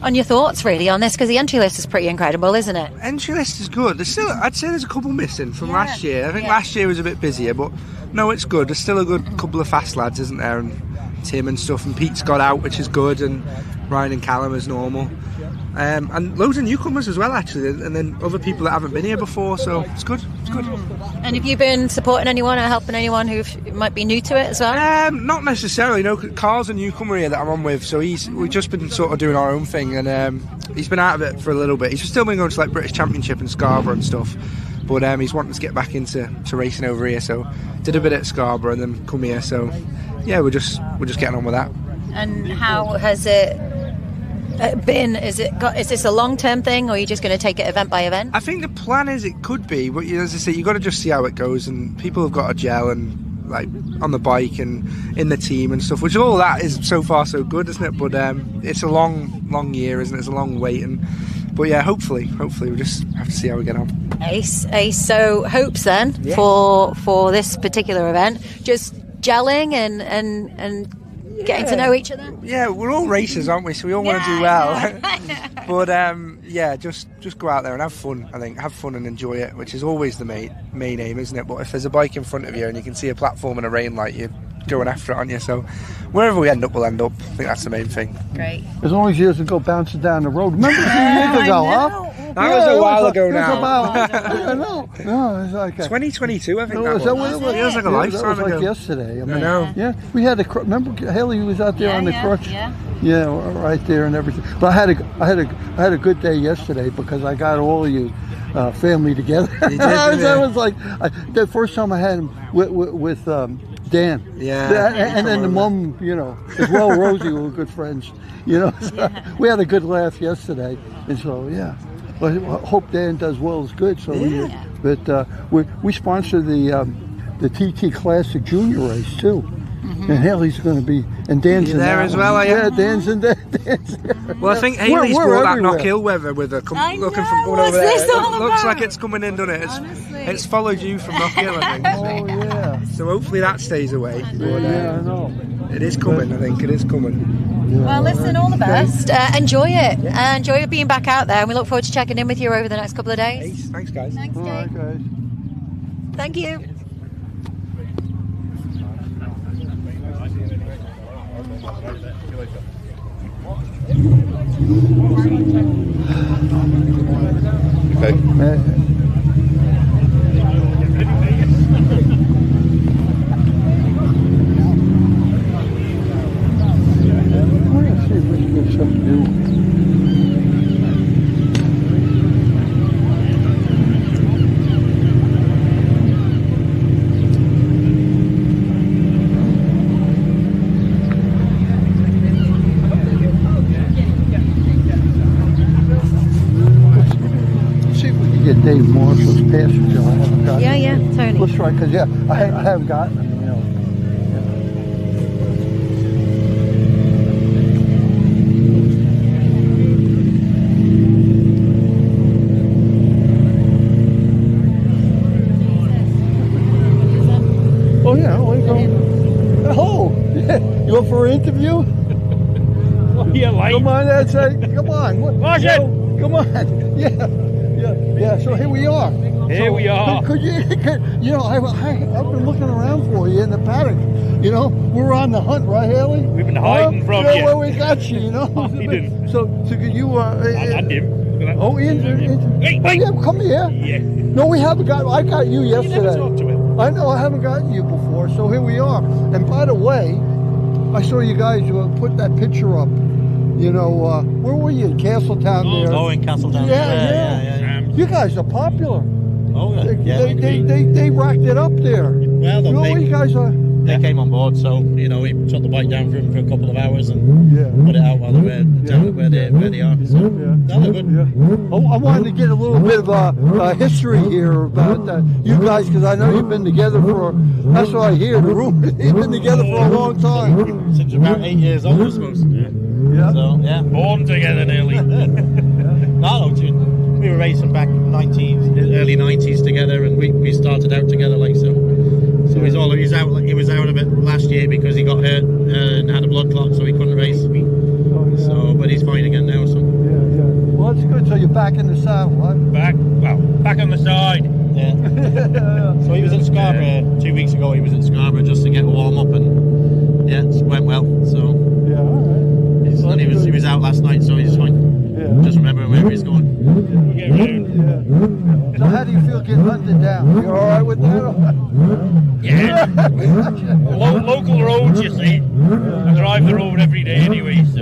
K: on your thoughts really on this, because the entry list is pretty incredible, isn't it?
B: Entry list is good. I'd say there's a couple missing from last year. I think last year was a bit busier, but no, it's good. There's still a good couple of fast lads, isn't there? And Tim and stuff, and Pete's got out, which is good, and Ryan and Callum as normal. And loads of newcomers as well, actually, and then other people that haven't been here before, so it's good. It's good.
K: And have you been supporting anyone or helping anyone who might be new to it as well?
B: Not necessarily. No, Carl's a newcomer here that I'm on with, so we've just been sort of doing our own thing, and he's been out of it for a little bit. He's still been going to like British Championship and Scarborough and stuff, but he's wanting to get back into racing over here. So did a bit at Scarborough and then come here. So yeah, we're just getting on with that.
K: And how has it been? Is this a long-term thing, or are you just going to take it event by event?
B: I think the plan is it could be, but as I say, you've got to just see how it goes, and people have got to gel and like on the bike and in the team and stuff, which all that is so far so good, isn't it? But it's a long year, isn't it? It's a long wait, but yeah, hopefully we just have to see how we get on.
K: Ace. So hopes then for this particular event, just gelling and getting to know each other.
B: Yeah, we're all racers, aren't we? So we all want to do well. But yeah, just go out there and have fun. I think have fun and enjoy it, which is always the main aim, isn't it? But if there's a bike in front of you and you can see a platform and a rain light, you're going after it, aren't you? So wherever we end up, we'll end up. I think that's the main thing.
K: Great.
H: As long as he doesn't go bouncing down the road. Remember a few years ago, huh?
B: That was a while ago now.
H: No, it's like
B: 2022, I think.
H: No,
B: that was. It feels like a lifetime ago.
H: Like yesterday. I mean,
B: I know.
H: Yeah, we had remember Haley was out there on the crutch. Yeah, right there and everything. But I had a good day yesterday because I got all of you family together.
B: You did,
H: I was like the first time I had him with Dan.
B: Yeah.
H: And then the mom, as well. Rosie were good friends. So we had a good laugh yesterday, and so yeah. But I hope Dan does well as good. So we sponsor the TT Classic Junior race too. And Haley's going to be, and Dan's in
B: there as well, are you?
H: Yeah, Dan's in there.
B: Well, I think Haley's brought that knock hill weather with her looking from going over there. It looks like it's coming in, doesn't it? It's followed you from knock hill, I think.
H: Oh yeah.
B: So hopefully that stays away. But,
H: yeah, I know.
B: It is coming. I think it is coming.
H: Yeah.
K: Well, listen, all the best. Enjoy it. Enjoy being back out there, and we look forward to checking in with you over the next couple of days.
B: Thanks, guys.
K: Thanks,
H: All right, guys.
K: Thank you.
A: Okay.
H: Dave Marshall's passenger. I haven't gotten
K: Yeah, Tony.
H: Let's try, because I haven't gotten him. Oh yeah, where you going? Oh, yeah. You up for an interview?
P: Yeah, like.
H: Come on, that's come on.
P: Watch it.
H: Come on. Yeah. So here we are.
P: Here we are.
H: Could you I've been looking around for you in the paddock. We're on the hunt, right, Haley?
P: We've been hiding from you.
H: Well, we got you.
P: Hiding.
H: So could you?
P: And him.
H: Oh, Ian.
P: Hey,
H: yeah, come here.
P: Yeah.
H: No, we haven't got. I got you yesterday.
P: You never talked to him.
H: I know. I haven't gotten you before. So here we are. And by the way, I saw you guys put that picture up. Where were you? In Castletown there?
F: Oh, in Castletown.
H: Yeah. You guys are popular.
F: Oh, yeah.
H: They racked it up there.
F: Well,
H: you guys are.
F: They came on board, so we took the bike down for them for a couple of hours and put it out while they were down where they are. So that looked good.
H: Yeah. Oh, I wanted to get a little bit of history here about you guys, because I know you've been together that's what I hear. The room, you've been together for a long time.
F: Since about 8 years old, I suppose.
H: Yeah.
F: So yeah,
P: born together nearly.
F: We were racing back early 90s together, and we started out together like so. So he was out of it last year because he got hurt and had a blood clot, so he couldn't race. So, but he's fine again now. So.
H: back in the saddle, right?
P: Back on the side.
F: Yeah. So he was at Scarborough 2 weeks ago. He was at Scarborough just to get a warm up, and yeah, it went well. So
H: yeah, all right.
F: And he was out last night, so he's fine.
H: Yeah.
F: Just remembering where he's going.
H: Yeah. So how do you feel getting hunted down? You all right with that?
P: Yeah. Local roads, you see. I drive the road every day anyway, so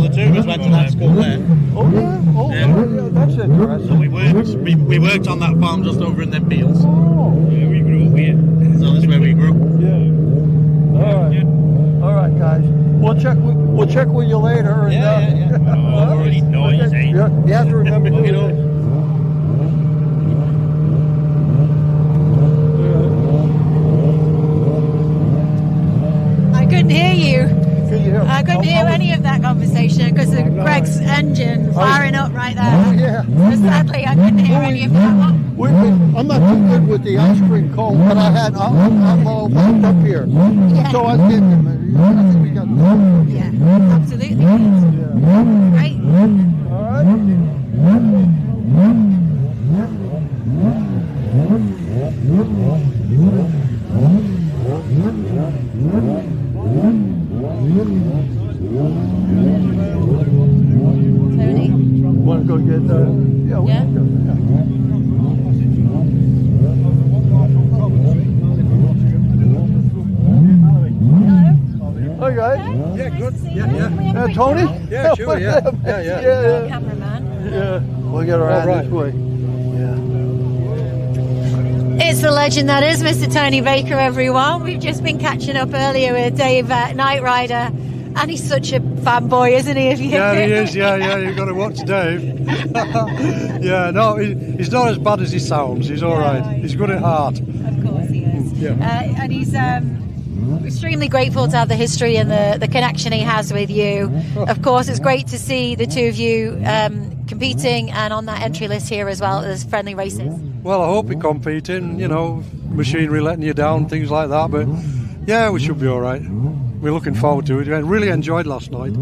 F: the two of us went to that school there.
H: Oh yeah. Oh yeah. That's interesting.
F: So we worked on that farm just over in them fields.
H: Oh.
P: Yeah, we grew up here.
F: So that's where we grew.
H: Yeah. All right. All right, guys. We'll check with you later. And,
P: Yeah. Oh, already noise, eh?
H: You have to remember to do it.
K: I couldn't hear you. I couldn't hear any of that conversation because of Greg's engine firing up right there.
H: Oh, yeah.
K: So sadly, I couldn't hear any of that.
H: I'm not too good with the ice cream cone, but I'm all wound up here.
K: Yeah.
H: So I think we got that.
K: Yeah, absolutely. Right.
H: All right.
K: Tony?
H: Want to go get
K: Yeah.
H: Hi guys.
C: Yeah, good. Yeah.
H: Tony?
C: Yeah, sure. Yeah.
H: Yeah.
K: Cameraman.
H: Yeah. We'll get around this way.
K: It's the legend that is Mr. Tony Baker, everyone. We've just been catching up earlier with Dave Knight Rider, and he's such a fanboy, isn't he?
C: Yeah, he is. Yeah. You've got to watch Dave. Yeah, no, he's not as bad as he sounds. He's all right. He's good at heart.
K: Of course he is.
C: Yeah.
K: And he's extremely grateful to have the history and the connection he has with you. Of course, it's great to see the two of you competing and on that entry list here as well as friendly races.
C: Well, I hope we're competing, machinery letting you down, things like that, but yeah, we should be all right. We're looking forward to it. I really enjoyed last night.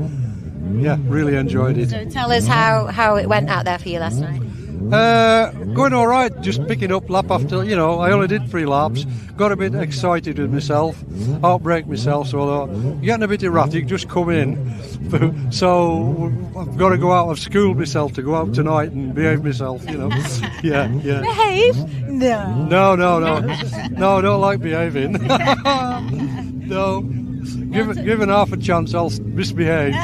C: Yeah, really enjoyed it.
K: So tell us how it went out there for you last night.
C: Going all right, just picking up lap after, I only did 3 laps, got a bit excited with myself, outbreak myself, so I thought, getting a bit erratic, just come in. So I've got to go out, I've schooled myself to go out tonight and behave myself, Yeah.
K: Behave? No.
C: No, I don't like behaving. No. Given half a chance, I'll misbehave.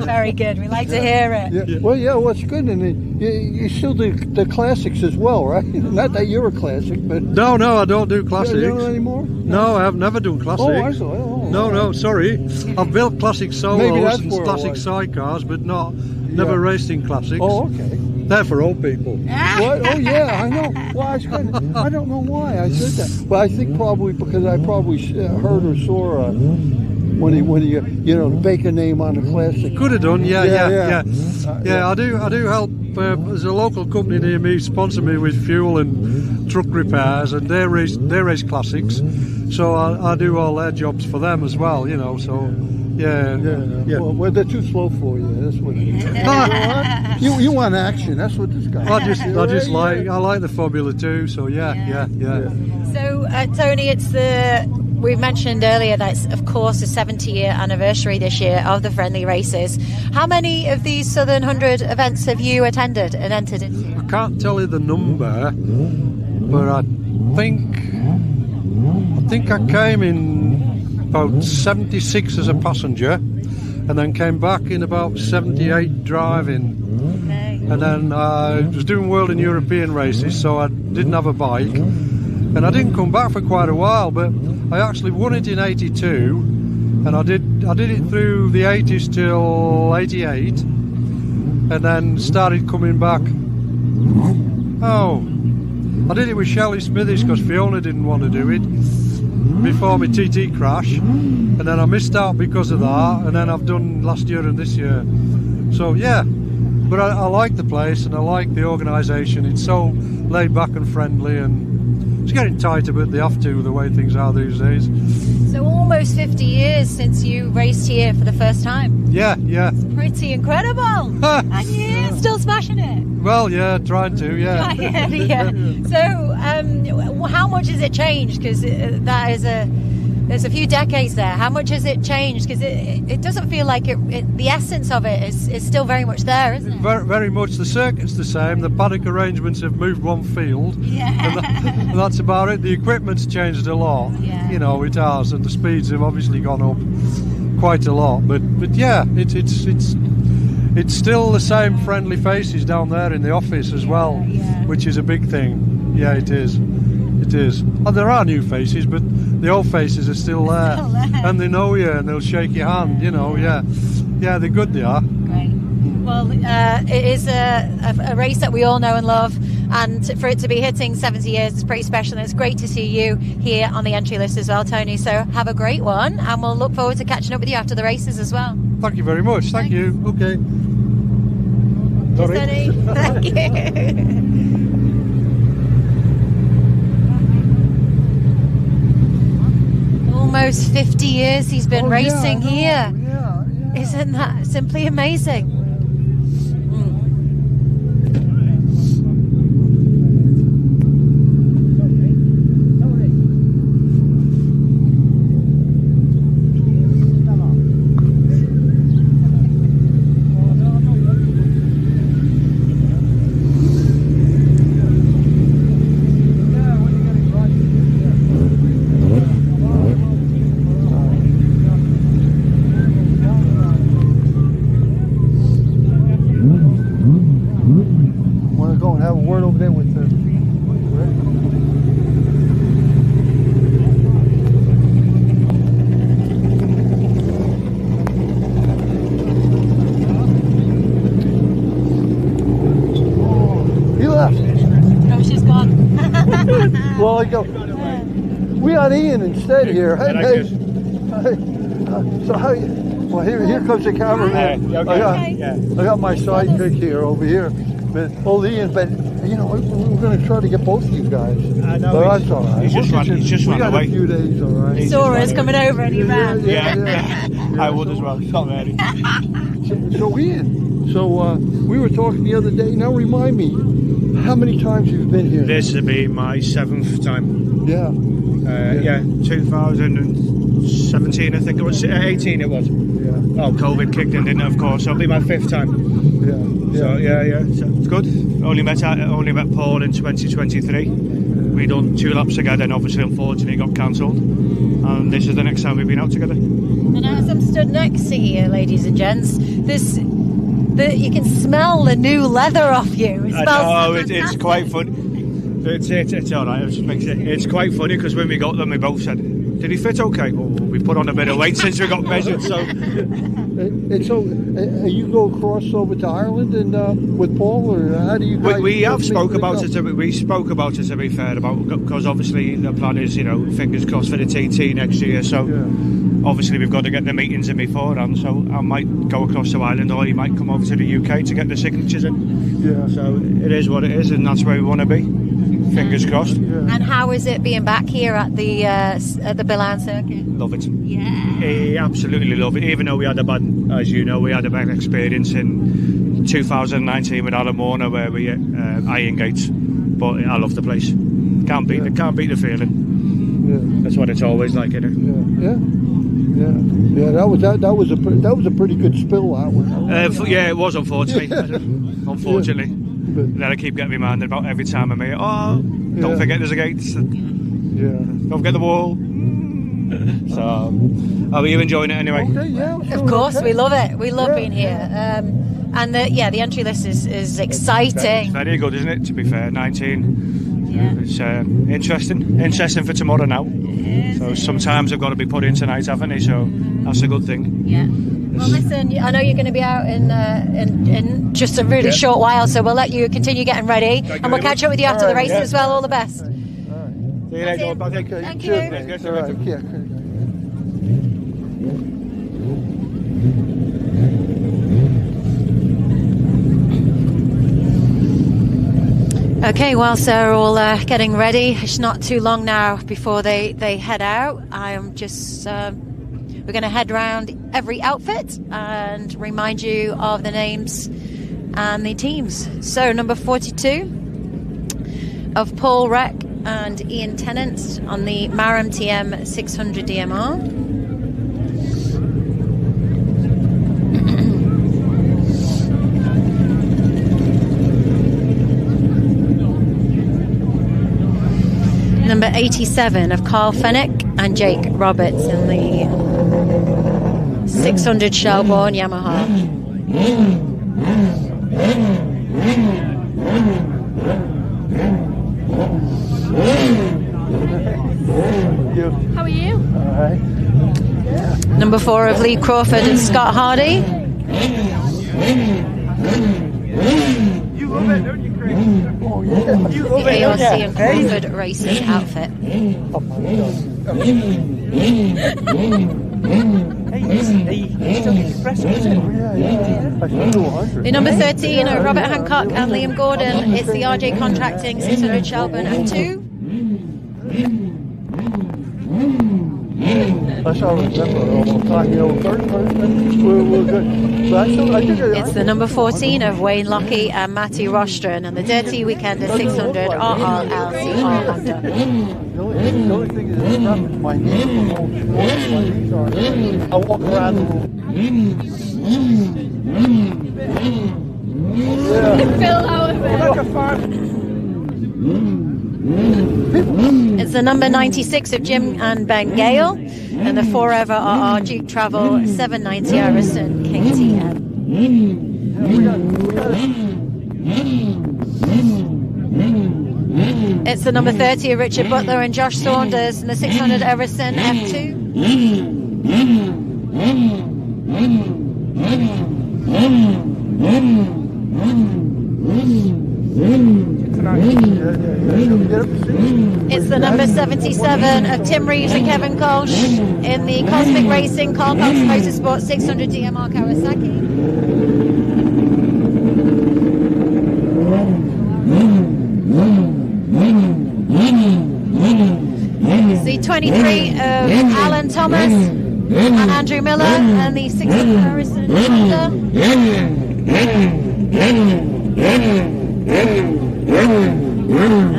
K: Very good. We like to hear it.
H: Yeah. Well, it's good, and you still do the classics as well, right? Not that you're a classic, but
C: no, I don't do classics.
H: You don't anymore?
C: No, I've never done classics.
H: Oh, I saw.
C: No, sorry. I've built classic solos and classic sidecars, but never raced in classics.
H: Oh, okay.
C: They're for old people.
H: What? Oh, yeah, I know. Well, I don't know why I said that, but I think probably because I probably heard or saw when he the Baker name on the classic.
C: Could have done, yeah. I do help. There's a local company near me sponsor me with fuel and truck repairs, and they race classics. So I do all their jobs for them as well, So yeah.
H: Well, they're too slow for you. That's what it is. You want action. That's what this guy.
C: I like the Formula 2. So yeah.
K: So Tony, we've mentioned earlier that it's, of course, the 70-year anniversary this year of the friendly races. How many of these Southern 100 events have you attended and entered into?
C: I can't tell you the number, but I think I came in about 76 as a passenger, and then came back in about 78 driving.
K: Okay.
C: And then I was doing world and European races, so I didn't have a bike. And I didn't come back for quite a while, but I actually won it in 82, and I did it through the 80s till 88, and then started coming back. I did it with Shelley Smithies because Fiona didn't want to do it before my TT crash, and then I missed out because of that, and then I've done last year and this year. So yeah, but I like the place and I like the organisation. It's so laid back and friendly, and it's getting tighter, but they have to, the way things are these days.
K: So almost 50 years since you raced here for the first time.
C: Yeah.
K: Pretty incredible. And you're still smashing it.
C: Well, yeah, trying to, yeah.
K: Yeah. So, how much has it changed? Because there's a few decades there. How much has it changed? Because it doesn't feel like the essence of it is still very much there, isn't it?
C: Very, very much. The circuit's the same. The paddock arrangements have moved one field.
K: Yeah.
C: And that's about it. The equipment's changed a lot.
K: Yeah.
C: You know, it has, and the speeds have obviously gone up quite a lot. But yeah, it's still the same friendly faces down there in the office as well, which is a big thing. Yeah, it is. It is. And there are new faces, but the old faces are still there. And they know you and they'll shake your hand, you know, yeah. Yeah, they're good, they are.
K: Great. Well, it is a race that we all know and love, and for it to be hitting 70 years is pretty special, and it's great to see you here on the entry list as well, Tony. So have a great one, and we'll look forward to catching up with you after the races as well.
C: Thank you very much. Thank you. Okay.
K: Sorry. Thank you. Almost 50 years he's been racing here. Isn't that simply amazing?
H: Well, I go. We got Ian instead here. Hey. So how? Well, here comes the cameraman. I got my sidekick here over here. But Ian, but you know we're going to try to get both of you guys. I know. But that's all right.
P: He's just run away.
H: A few days, all right.
K: He saw us coming over and he ran.
P: Yeah. I would as well. Not ready.
H: So Ian, we were talking the other day. Now remind me, how many times you've been here?
Q: This will be my 7th time.
H: Yeah.
Q: 2017, I think it was. 18 it was.
H: Yeah.
Q: Oh, COVID kicked in, didn't it, of course. So it'll be my 5th time.
H: Yeah.
Q: So so it's good. Only met Paul in 2023. We done 2 laps together, and obviously, unfortunately, got cancelled. And this is the next time we've been out together.
K: And as I'm stood next to you, ladies and gents, you can smell the new leather off you. It smells
Q: it's quite fun. It's all right. It's quite funny because when we got them, we both said, "Did he fit okay?" Well, we put on a bit of weight since we got measured. So,
H: you go across over to Ireland and with Paul, or how do you?
Q: We have spoke about it. We spoke about it, to be fair, because obviously the plan is, fingers crossed for the TT next year. So obviously we've got to get the meetings in beforehand. So I might go across to Ireland, or he might come over to the UK to get the signatures in.
H: Yeah.
Q: So it is what it is, and that's where we want to be. Fingers crossed.
K: Yeah. And how is it being back here at the Billown circuit?
Q: Love it.
K: Yeah.
Q: Absolutely love it. Even though we had a bad experience in 2019 with Alan Warner where we hit Iron Gates, but I love the place. Can't beat the feeling.
H: Yeah.
Q: That's what it's always like, isn't it?
H: Yeah. That was a pretty good spill, that one.
Q: It was, unfortunately. Unfortunately. Then I keep getting reminded about every time I'm here. Oh, don't forget there's a gate. Don't forget the wall. So, are you enjoying it anyway?
H: Okay, yeah.
K: Of course, we love it. We love being here. And the entry list is exciting.
Q: It's very good, isn't it? To be fair, 19. Yeah. It's interesting for tomorrow now. So sometimes I've got to be put in tonight, haven't I? So that's a good thing.
K: Yeah. Well, listen, I know you're going to be out in just a really short while, so we'll let you continue getting ready, and we'll catch up with you after the race as well. All the best.
Q: See you later.
K: Thank you. Okay, whilst they're all getting ready, it's not too long now before they head out. I am just We're going to head round every outfit and remind you of the names and the teams. So number 42 of Paul Reck and Ian Tennant on the Maram TM 600 DMR. Number 87 of Carl Fennick and Jake Roberts in the 600 Shelbourne Yamaha.
R: How are you?
H: All right.
K: Number 4 of Lee Crawford and Scott Hardy.
H: You love it, don't you, Craig? Oh, yeah. You
K: The
H: love it, don't
K: ARC
H: you?
K: and Crawford Racing outfit. The number 13 of Robert Hancock and Liam Gordon. It's the RJ Contracting 600 Shelbourne F2.
H: That's all I remember all the time. You know, first we're good. But I think
K: It's the number 14 of Wayne Lockie and Matty Rostron and the Dirty Weekender 600 RRLCR Honda.
H: the only thing is my knees are. I walk around the room.
K: It's the number 96 of Jim and Ben Gale and the Forever RR Duke Travel 790 Harrison KTM. It's the number 30 of Richard Butler and Josh Saunders and the 600 Everson F2. It's the number 77 of Tim Reeves and Kevin Kolsch in the Cosmic Racing Carl Cox Motorsport 600 DMR Kawasaki. It's the 23 of Alan Thomas and Andrew Miller and the 600 Harrison Honda.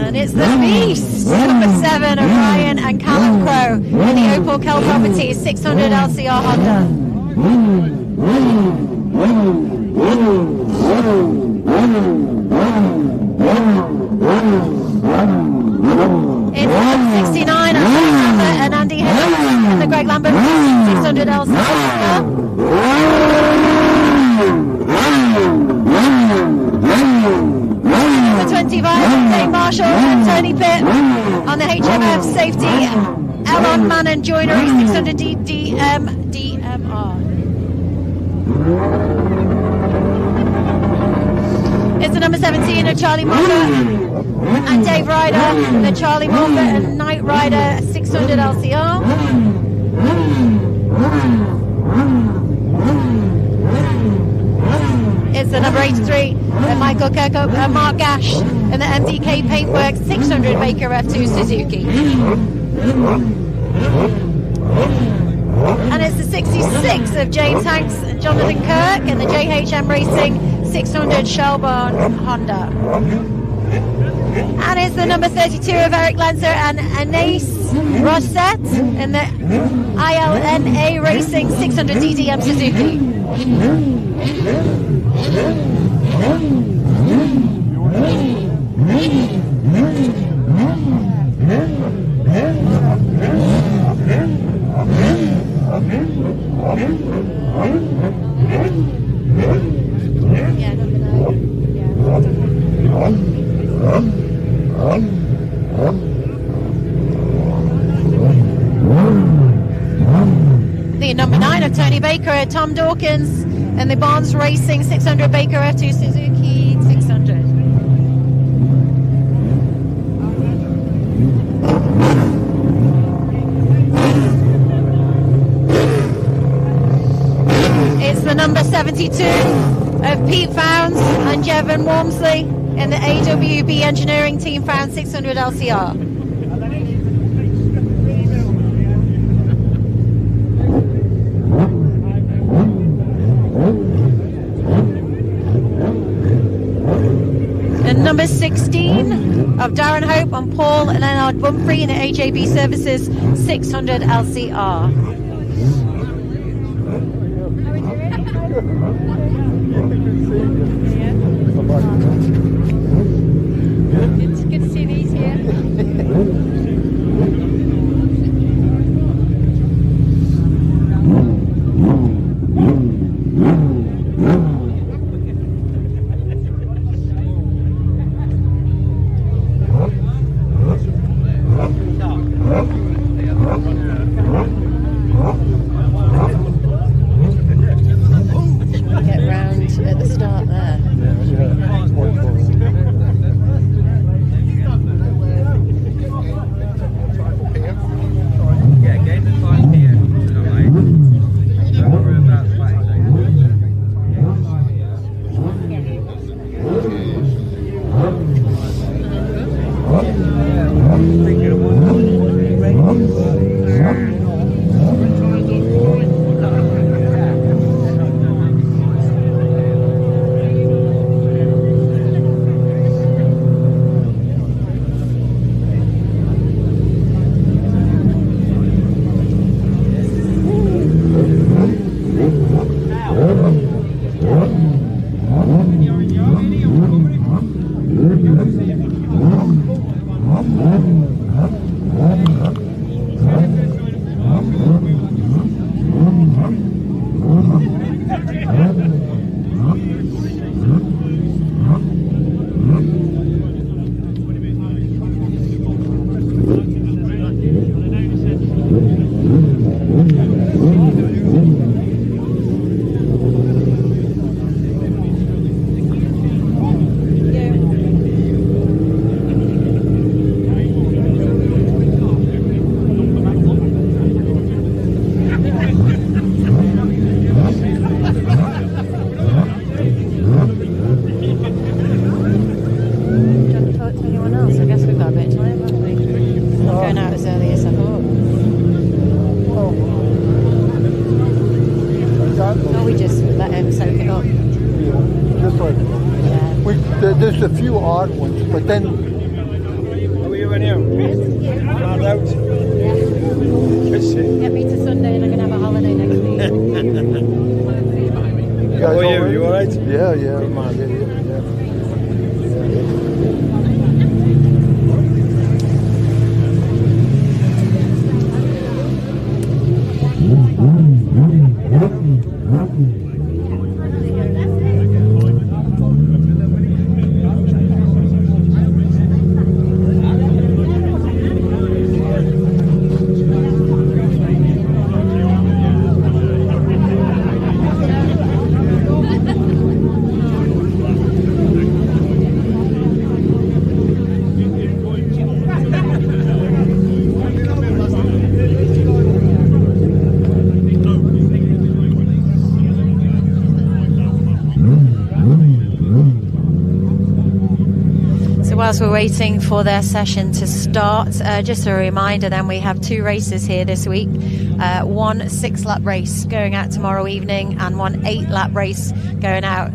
K: And it's the beast, number 7 of Ryan and Callum Crow in the Opal Kell Properties 600 LCR Honda. It's 69 of Lambert and Andy Hayes in the Greg Lambert 600 LCR Honda. 25 Dave Marshall and Tony Pitt on the HMF Safety Elon Mannon Joinery 600 DMR. It's the number 17 of Charlie Moffat and Dave Ryder, the Charlie Moffat and Knight Rider 600 LCR. It's the number 83 of Michael Kirkhope and Mark Gash in the MDK Paintworks 600 Baker F2 Suzuki. And it's the 66 of James Hanks and Jonathan Kirk in the JHM Racing 600 Shelbourne Honda. And it's the number 32 of Eric Lenzer and Anais Rosset in the ILNA Racing 600 DDM Suzuki. Yeah, number 9. The number 9 of Tony Baker, Tom Dawkins, and the Barnes Racing 600 Baker F2 Suzuki 600. It's the number 72 of Pete Founds and Jevon Walmsley in the AWB Engineering Team Found 600 LCR. number 16 of Darren Hope on Paul Leonard Bumfrey in the AJB Services 600 LCR.
R: It's good to see these here.
K: Get round at the start there.
H: There's a few odd ones, but then.
N: How are you in here? Hard out.
K: Get me to Sunday and I'm going to have a holiday next week.
N: How are you? You alright?
H: Yeah, yeah.
K: Whilst we're waiting for their session to start, just a reminder then we have 2 races here this week. One 6-lap race going out tomorrow evening and one 8-lap race going out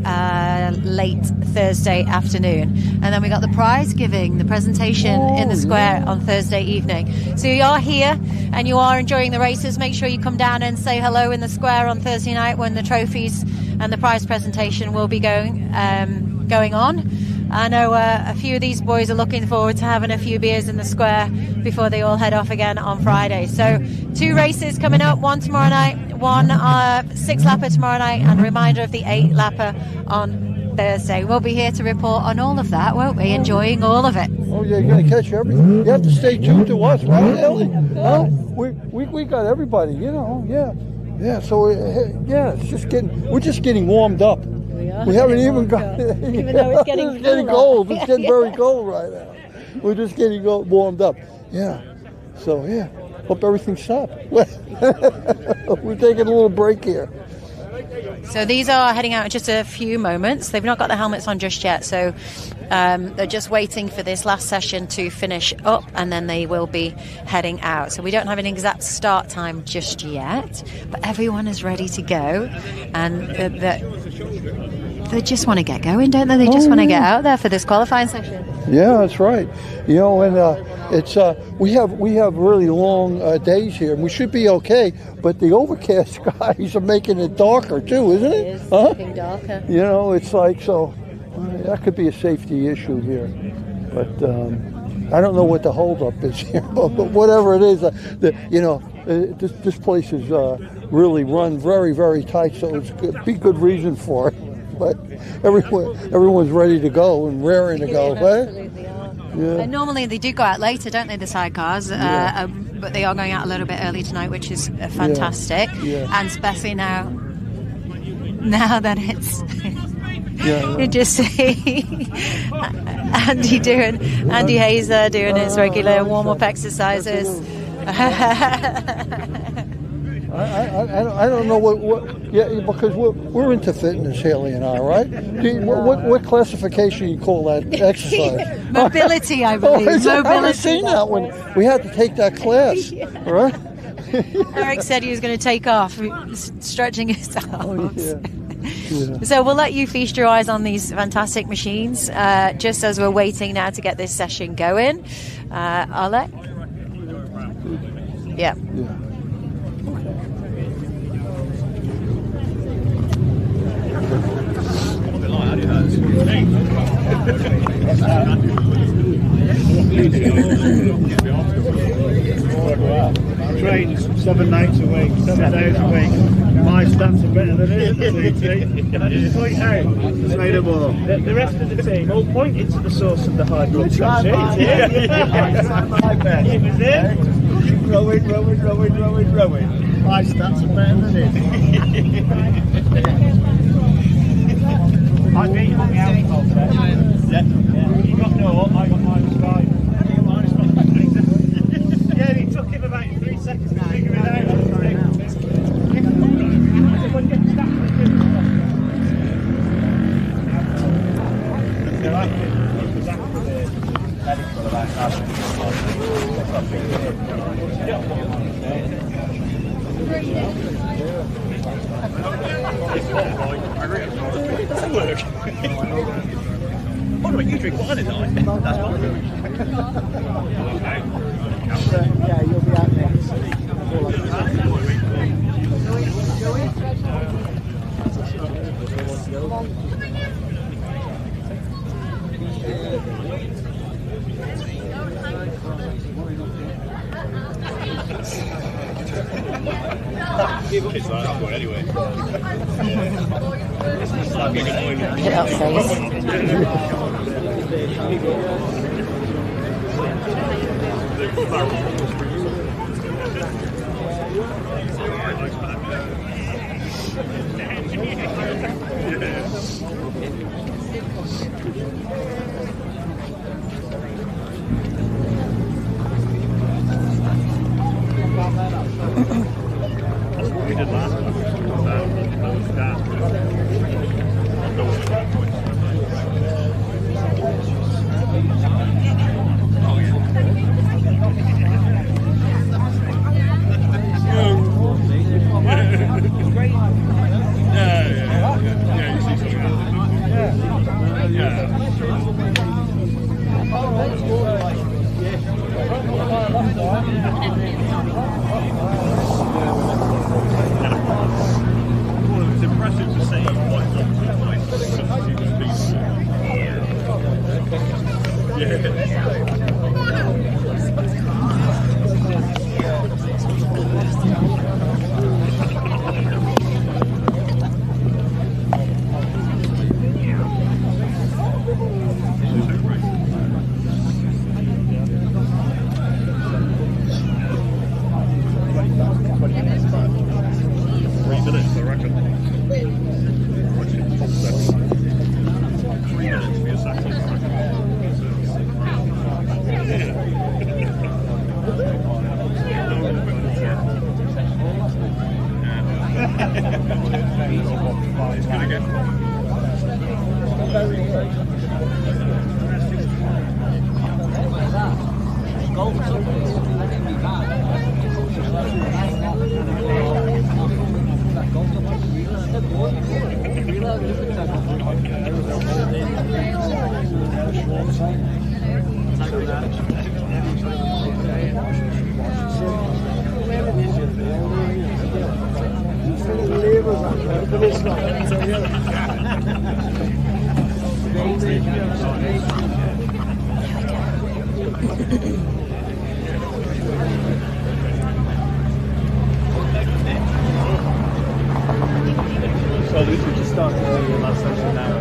K: late Thursday afternoon. And then we got the prize giving, the presentation in the square on Thursday evening. So you are here and you are enjoying the races. Make sure you come down and say hello in the square on Thursday night when the trophies and the prize presentation will be going on. I know a few of these boys are looking forward to having a few beers in the square before they all head off again on Friday. So 2 races coming up, one tomorrow night, one 6-lapper tomorrow night, and a reminder of the 8-lapper on Thursday. We'll be here to report on all of that, won't we? Enjoying all of it.
H: Oh yeah, you're going to catch everything. You have to stay tuned to us, right, Ellie? Huh? We got everybody, you know, yeah. So, yeah, we're just getting warmed up. We haven't even got it.
K: Even though it's getting
H: cold. It's getting very cold right now. We're just getting warmed up. Yeah. So, yeah. Hope everything's stopped. We're taking a little break here.
K: So these are heading out in just a few moments. They've not got the helmets on just yet, so they're just waiting for this last session to finish up, and then they will be heading out. So we don't have an exact start time just yet, but everyone is ready to go. And they just want to get going, don't they? They just want to get out there for this qualifying session.
H: Yeah, that's right. You know, and it's we have really long days here, and we should be okay. But the overcast skies are making it darker too, isn't it?
K: It is getting darker.
H: You know, it's like so. That could be a safety issue here, but I don't know what the holdup is here. But whatever it is, this place is really run very, very tight, so it's be good reason for it. But everyone's ready to go and raring to go, right?
K: Absolutely are.
H: Yeah.
K: And normally they do go out later, don't they, the sidecars? But they are going out a little bit early tonight, which is fantastic.
H: Yeah.
K: And especially now that it's you just see Andy Hayes there doing his regular warm-up exercises.
H: I don't know what because we're into fitness, Haley and I, right? What classification you call that exercise?
K: Mobility, I believe.
H: Mobility.
K: I
H: haven't seen that one. We had to take that class, right?
K: Eric said he was going to take off, stretching his arms.
H: Yeah.
K: So we'll let you feast your eyes on these fantastic machines, just as we're waiting now to get this session going. Alec? Yeah.
M: Trains 7 nights a week, 7 days a week. My stats are better than his. Can I just point out? Say no more. The rest of the team all pointed to the source of the high blood pressure. It was it. Rowing. My stats are better than his. I beat him on the alcohol today. Yeah. You got 0, I got -5. Yeah, it took him about 3 seconds to figure it out.
P: By the way, you drink wine at night. That's fine.
M: Yeah, you'll be out next.
P: It's like that one anyway.
K: Hit that face.
P: We did last time. So we could just start the last session now.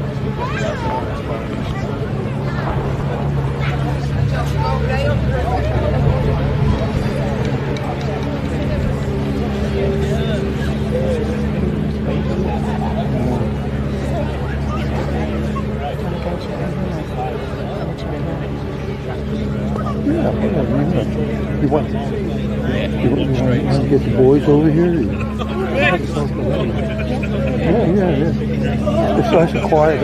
H: You want to get the boys over here? Yeah. It's nice and quiet.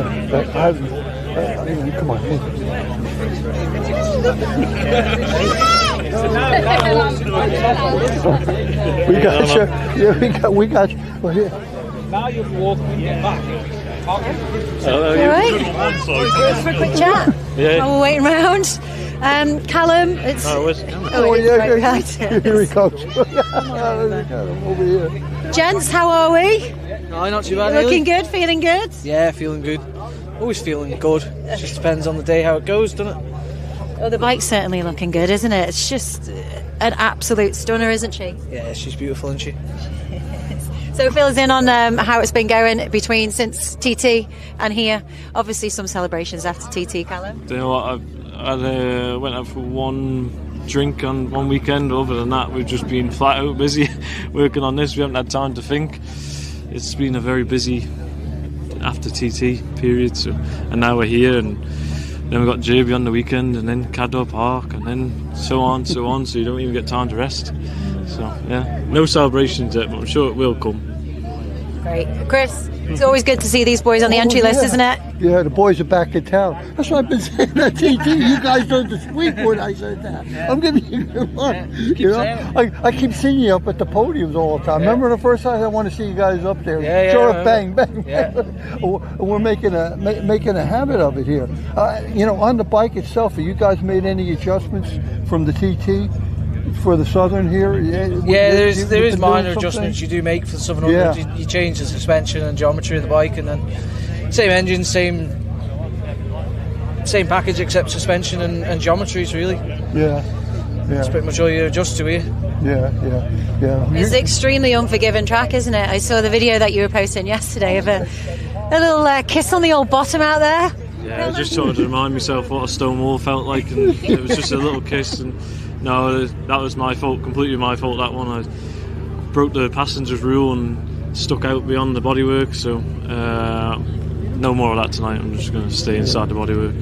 H: Come on. We got you. Well, here.
P: Now you'll walk when you get back.
K: Alright. For a quick chat.
P: Yeah.
K: While we're waiting round. Callum, it's.
H: Here he comes. Over here.
K: Gents, how are we?
S: No, not too bad.
K: Looking good, feeling good?
S: Yeah, feeling good. Always feeling good. It just depends on the day how it goes, doesn't it?
K: Oh, the bike's certainly looking good, isn't it? It's just an absolute stunner, isn't she?
S: Yeah, she's beautiful, isn't she?
K: So fill us in on how it's been going between since TT and here. Obviously some celebrations after TT, Callum.
G: You know what, I went out for one drink on one weekend. Other than that, we've just been flat out busy working on this. We haven't had time to think. It's been a very busy after TT period, and now we're here, and then we've got Derby on the weekend, and then Caddo Park, and then so on, so you don't even get time to rest. So yeah, no celebrations yet, but I'm sure it will come.
K: Great. Chris, it's always good to see these boys on the entry list, isn't it?
H: Yeah, the boys are back in town. That's what I've been saying at TT. You guys done this week when I said that. I'm giving you good luck. You know, I keep seeing you up at the podiums all the time. Remember the first time I want to see you guys up there? Sure, bang, bang. We're making a habit of it here. You know, on the bike itself, have you guys made any adjustments from the TT? For the Southern here?
S: There is minor adjustments you do make for the Southern 100. You change the suspension and geometry of the bike, and then same engine, same package except suspension and geometries really.
H: Yeah.
S: That's pretty much all you adjust to here.
H: Yeah.
K: It's an extremely unforgiving track, isn't it? I saw the video that you were posting yesterday of a little kiss on the old bottom out there.
G: Yeah, I just tried to remind myself what a stone wall felt like, and it was just a little kiss. And no, that was my fault, completely my fault, that one. I broke the passenger's rule and stuck out beyond the bodywork, so no more of that tonight. I'm just going to stay inside the bodywork.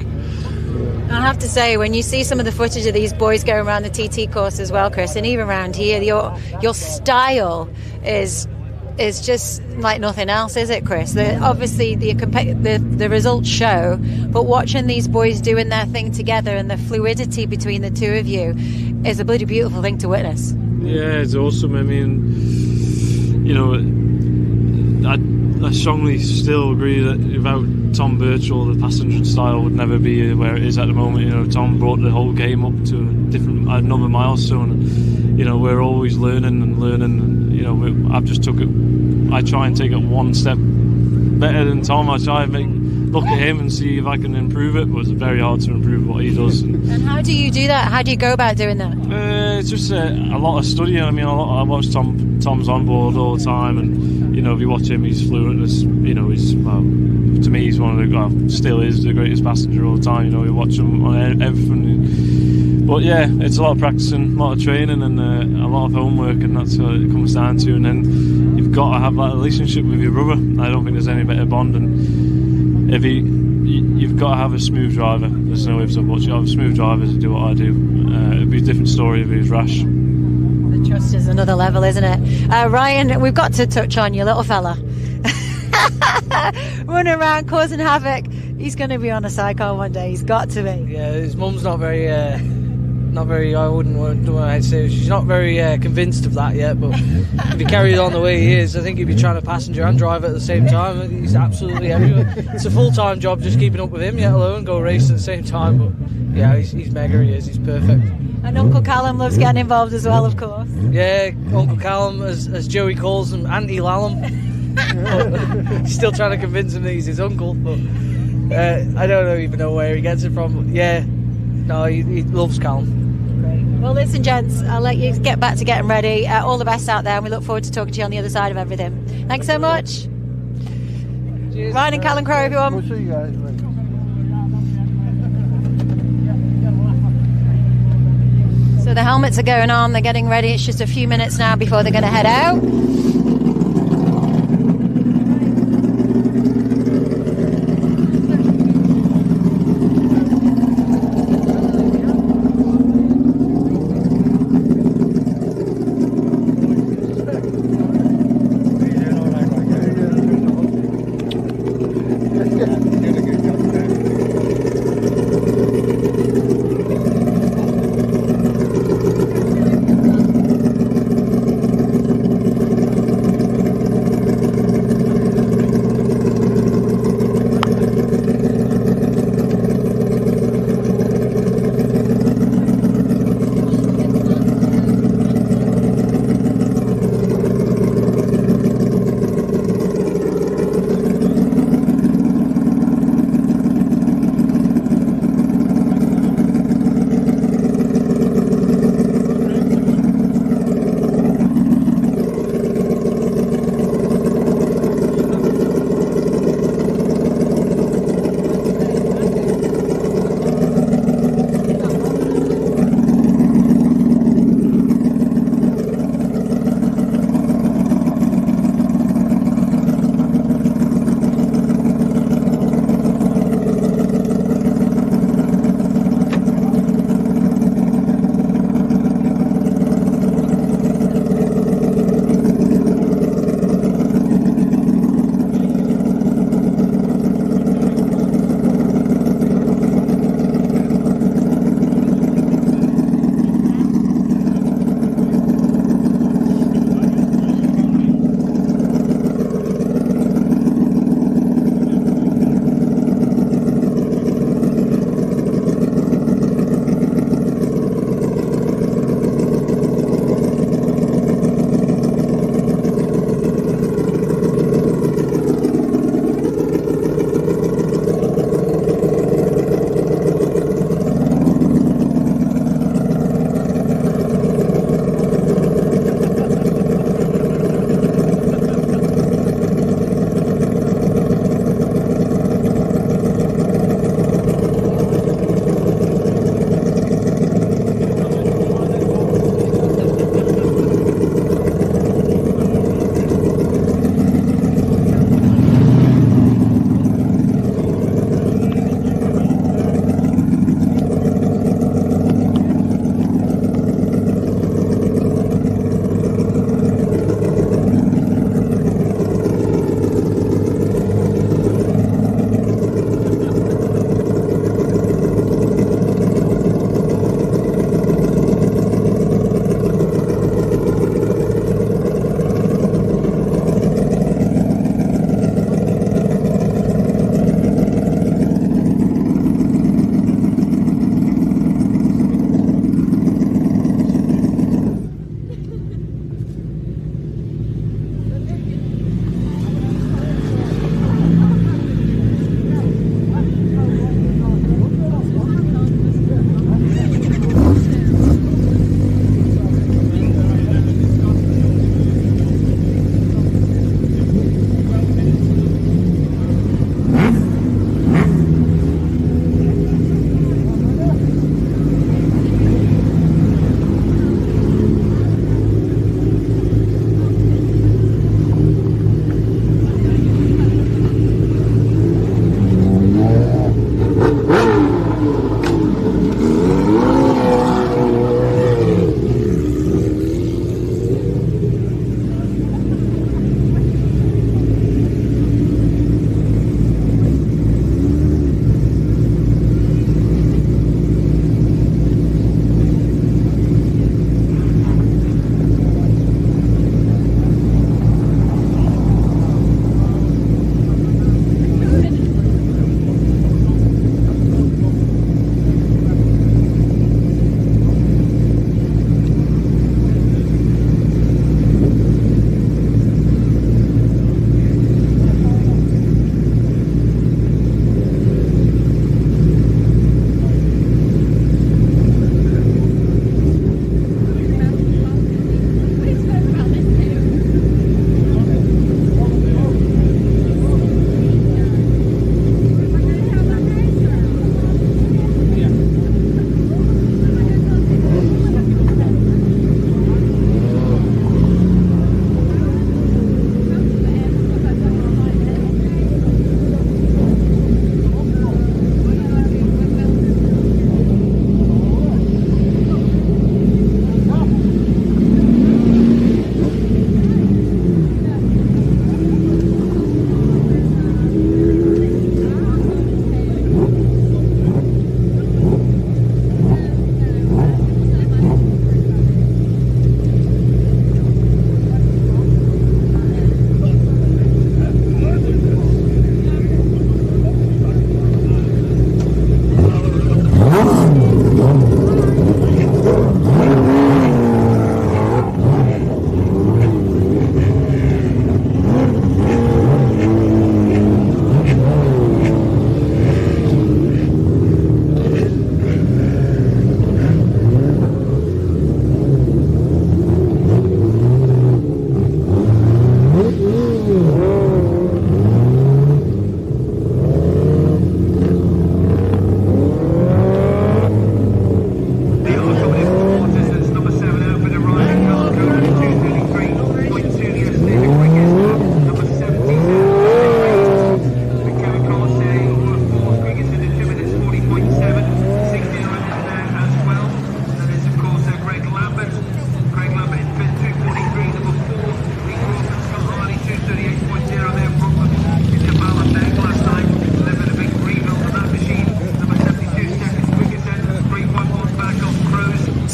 K: I have to say, when you see some of the footage of these boys going around the TT course as well, Chris, and even around here, your style is just like nothing else, is it, Chris? Obviously the results show, but watching these boys doing their thing together and the fluidity between the two of you is a bloody beautiful thing to witness.
G: Yeah, it's awesome. I mean, you know, I strongly still agree that without Tom Birchall, the passenger style would never be where it is at the moment. You know, Tom brought the whole game up to another milestone. You know, we're always learning, and you know, I try and take it one step better than Tom. I try and look at him and see if I can improve it, but it's very hard to improve what he does.
K: And how do you do that? How do you go about doing that?
G: It's just a lot of studying. I mean, I watch Tom's on board all the time, and you know, if you watch him, he's fluent. You know, to me, he's one of still is the greatest passenger all the time. You know, you watch him on everything. But yeah, it's a lot of practicing, a lot of training, and a lot of homework, and that's what it comes down to. And then you've got to have that relationship with your brother. I don't think there's any better bond. And if you've got to have a smooth driver. There's no ifs or buts. You have a smooth driver to do what I do. It'd be a different story if he was rash.
K: The trust is another level, isn't it? Ryan, we've got to touch on your little fella. Running around causing havoc. He's going to be on a sidecar one day. He's got to be.
S: Yeah, his mum's not very. I wouldn't want to say she's not very convinced of that yet. But if he carries on the way he is, I think he'd be trying to passenger and drive at the same time. He's absolutely everywhere. It's a full-time job just keeping up with him, let alone go racing at the same time. But yeah, he's mega. He is. He's perfect.
K: And Uncle Callum loves getting involved as well, of course.
S: Yeah, Uncle Callum, as Joey calls him, Auntie Lallam. Still trying to convince him that he's his uncle, but I don't even know where he gets it from. Yeah, no, he loves Callum.
K: Well, listen, gents, I'll let you get back to getting ready. All the best out there, and we look forward to talking to you on the other side of everything. Thanks so much. Cheers. Ryan and Callum Crowe, everyone.
H: We'll see you guys later.
K: So the helmets are going on, they're getting ready. It's just a few minutes now before they're going to head out.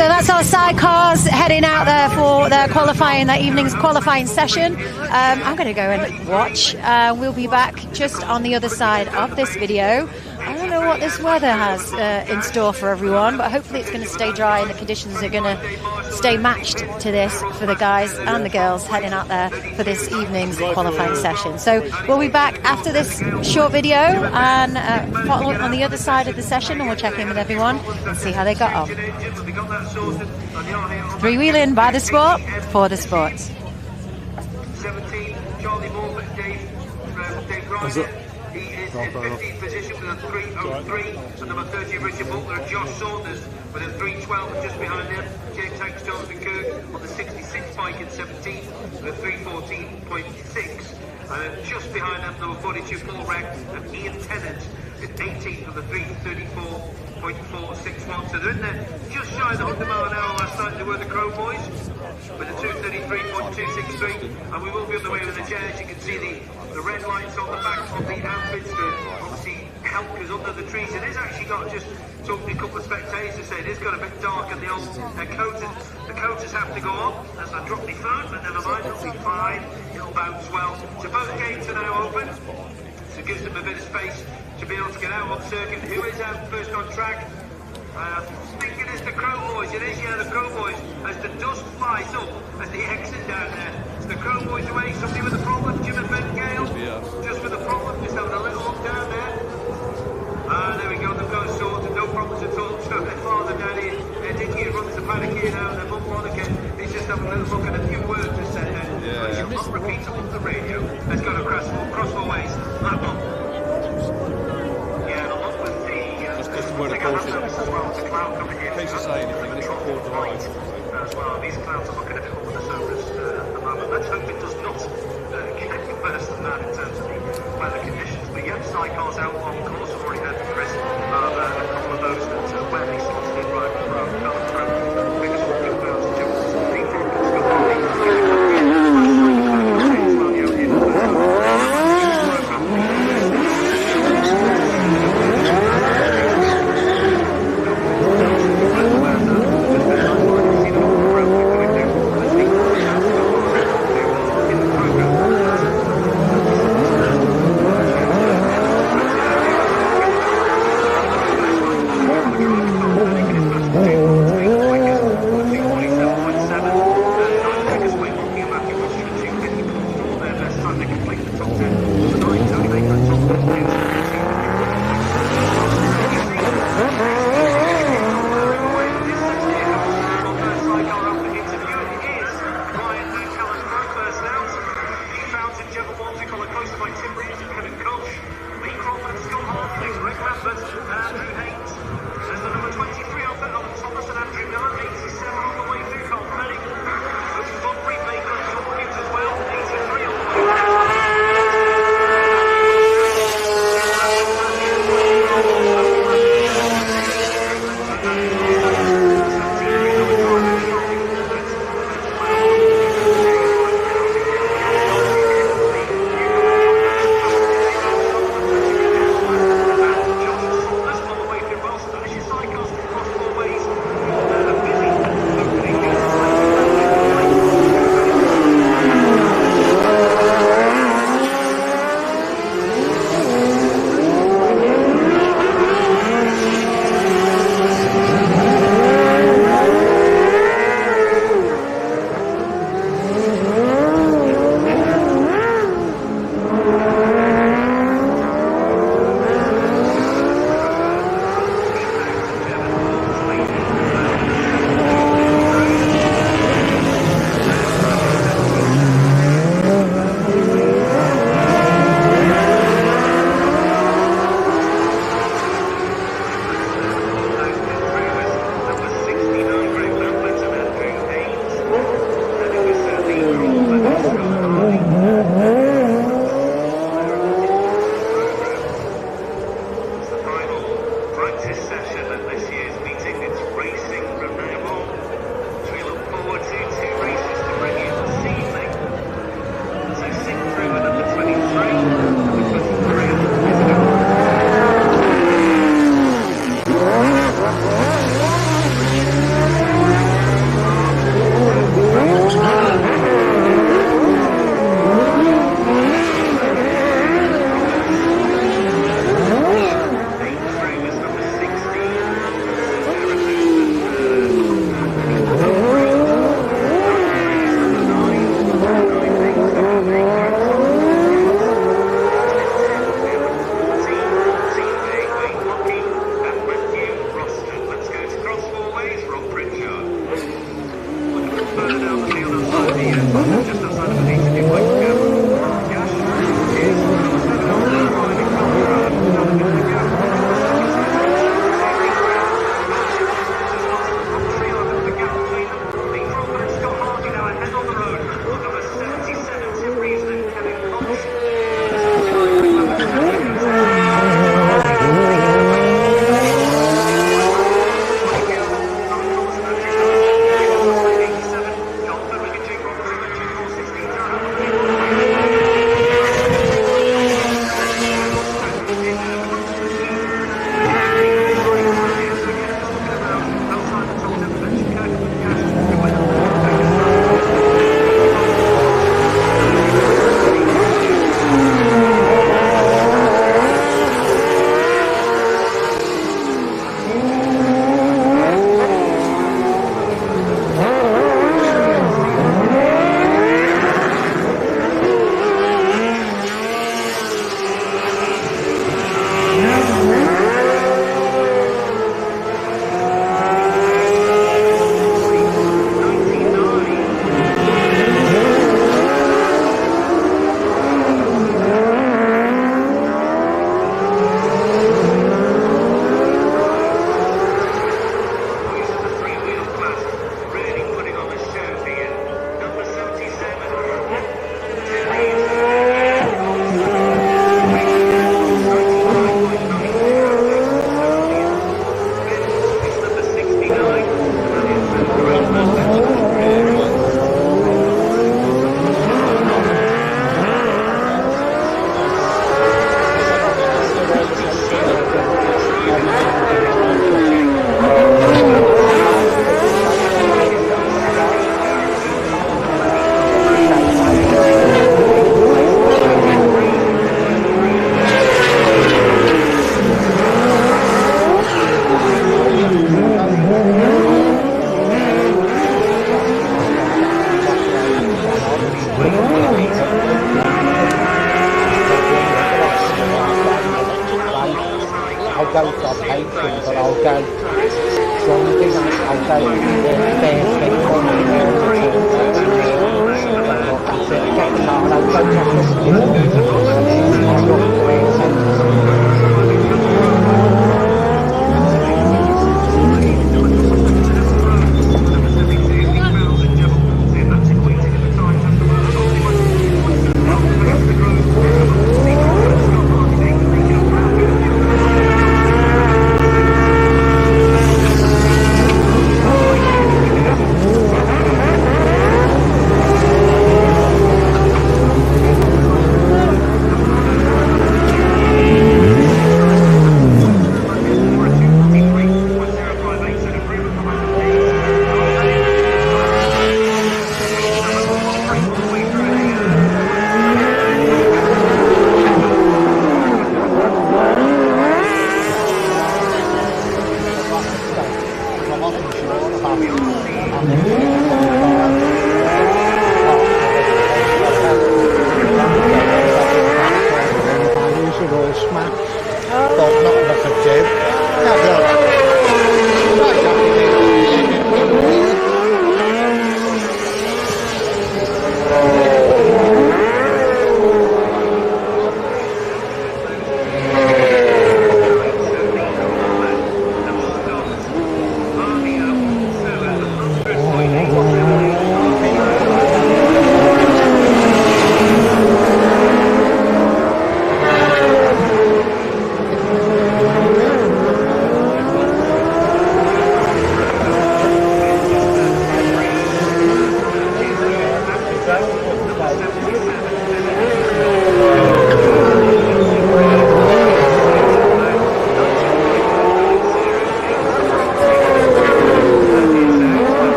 K: So that's our sidecars heading out there for their qualifying, that evening's qualifying session. I'm going to go and watch. We'll be back just on the other side of this video. I don't know what this weather has in store for everyone, but hopefully it's going to stay dry and the conditions are going to stay matched to this for the guys and the girls heading out there for this evening's qualifying session. So we'll be back after this short video and follow on the other side of the session, and we'll check in with everyone and see how they got on. Three-wheeling by the sport, for the sports.
T: 17, Charlie Moore, Dave Ryder. He is in 15th position with a 3:03. And number 30, Richard Butler and Josh Saunders with a 3:12. And just behind them, James Hanks, Jonathan Kirk on the 66 bike in 17th with a 3:14.6. And then just behind them, number 42, Paul Reck and Ian Tennant is 18th with a 3:34.461. So they're in there just shy of the 100 mile an hour last night. They were the Crow Boys with a 2:33.263. And we will be on the way with the jet. As you can see, the red lights on the back of the outfits to obviously help us under the trees. It is actually got, just talking to a couple of spectators to say it is got a bit dark and the old the coaters have to go on. As I drop my phone, but never mind, it'll be fine. It'll bounce well. So both gates are now open. So it gives them a bit of space to be able to get out on circuit. Who is out first on track? Thinking it's the Crow Boys. It is, yeah, the Crow Boys. As the dust flies up as the exit down there. It's the Crow Boys away. Somebody with a problem. Jim and Ben Gale. Just with a problem. Just having a little look down there. There we go. They've got it sorted. No problems at all. So their father, Daddy, Dickie runs the paddock here now. Their mum, Monica, he's just having a little look at a few words to say there. Yeah. She'll not repeat them on the radio. Let's go to cross four ways. Lap up. Yeah, along with the
U: word of caution. In case you say anything, this record the line.
T: As well, these clouds are looking a bit more sodas at the moment. Let's hope it does not get any worse than that in terms of the weather conditions. But yeah, sidecars out on course. I've already heard from Chris a couple of those that where they slotted in right from biggest walking clouds to the front of Scotland.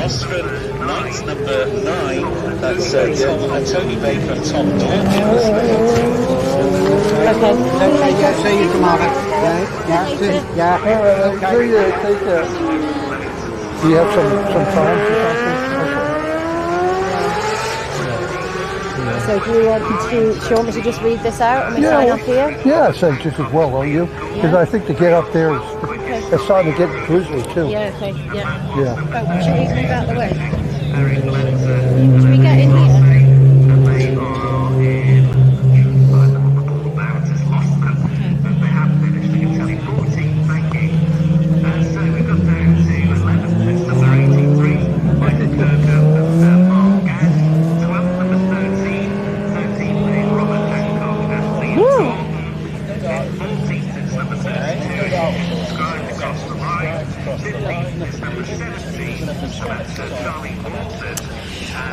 F: Western Knights number 9. That's Tom and Tony Baker and Tom Dawkins.
H: Okay. See you tomorrow. Yeah. Take care. Do you have some time for something?
K: So do you want me to just read this out and we sign off here?
H: Yeah, I say just as well, don't you? Because I think to get up there it's starting to get drizzly too.
K: Yeah, okay, yeah.
H: Yeah.
K: Oh, should we move out the way? Should we get in here?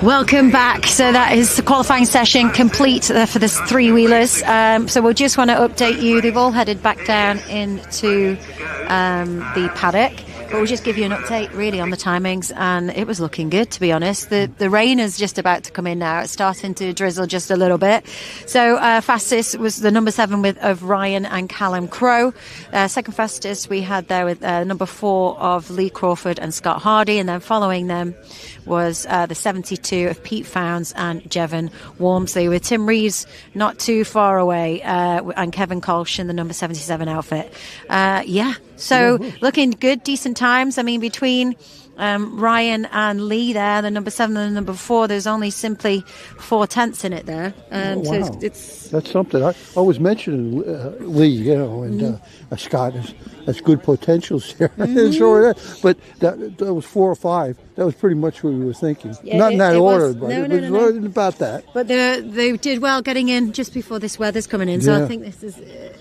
K: Welcome back. So that is the qualifying session complete for the three-wheelers. So we'll just want to update you. They've all headed back down into the paddock. But we'll just give you an update really on the timings, and it was looking good, to be honest. The rain is just about to come in now. It's starting to drizzle just a little bit. So fastest was the number 7 of Ryan and Callum Crowe. Second fastest we had there with number 4 of Lee Crawford and Scott Hardy, and then following them was the 72 of Pete Founds and Jevon Walmsley, with Tim Reeves not too far away, and Kevin Kolsch in the number 77 outfit. So looking good, decent times. I mean, between Ryan and Lee there, the number 7 and the number 4, there's only simply 4 tenths in it there.
H: Wow.
K: So it's
H: That's something. I always mentioned Lee, and Scott has good potentials there. Sure, but that was 4 or 5. That was pretty much what we were thinking.
K: Yeah,
H: Not in that order, but
K: no,
H: it was about that.
K: But they did well getting in just before this weather's coming in, so I think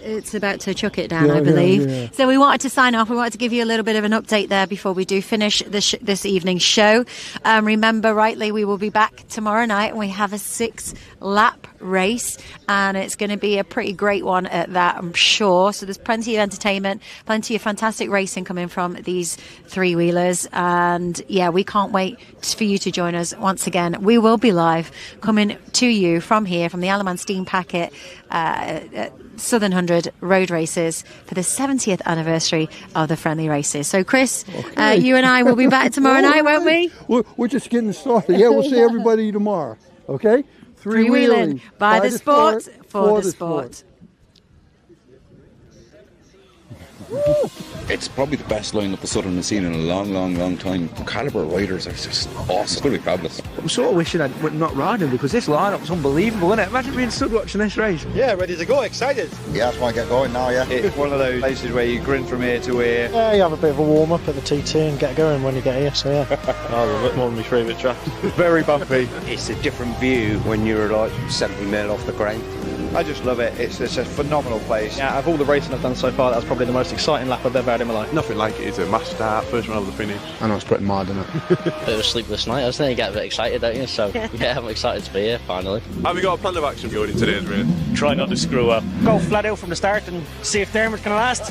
K: it's about to chuck it down, I believe.
H: Yeah.
K: So we wanted to sign off. We wanted to give you a little bit of an update there before we do finish this evening's show. Remember rightly, we will be back tomorrow night, and we have a 6-lap race, and it's going to be a pretty great one at that, I'm sure. So there's plenty of entertainment, plenty of fantastic racing coming from these three-wheelers, and we can't wait for you to join us once again. We will be live coming to you from here, from the Alaman Steam Packet Southern 100 Road Races for the 70th anniversary of the Friendly Races. So Chris, you and I will be back tomorrow night, won't we?
H: We're just getting started. Yeah, we'll see everybody tomorrow. Okay?
K: Three-wheeling by the sport, for the sport.
A: It's probably the best lineup the Southern has seen in a long time. The calibre of riders are just awesome. It's going to be fabulous.
B: I'm sort of wishing I'd not riding, because this lineup's unbelievable, isn't it? Imagine being stood watching this race.
M: Yeah, ready to go, excited.
L: Yeah, that's why I get going now, yeah.
M: It's one of those places where you grin from ear to ear.
F: Yeah, you have a bit of a warm-up at the TT and get going when you get here, so yeah.
M: I love it, one of my favourite tracks. Very bumpy.
E: It's a different view when you're like 70 mil off the ground.
M: I just love it. It's a phenomenal place.
F: Yeah, of all the racing I've done so far, that's probably the most exciting lap I've ever had in my life.
V: Nothing like it. It's a mass start, first one over the finish.
D: I know it's pretty mad, isn't it?
I: Bit of a sleepless night. I was thinking you get a bit excited, don't you? So yeah, I'm excited to be here finally.
V: Have we got a plan of action going in today's race?
P: Try not to screw up.
F: Go flat out from the start and see if Dermot's going to last.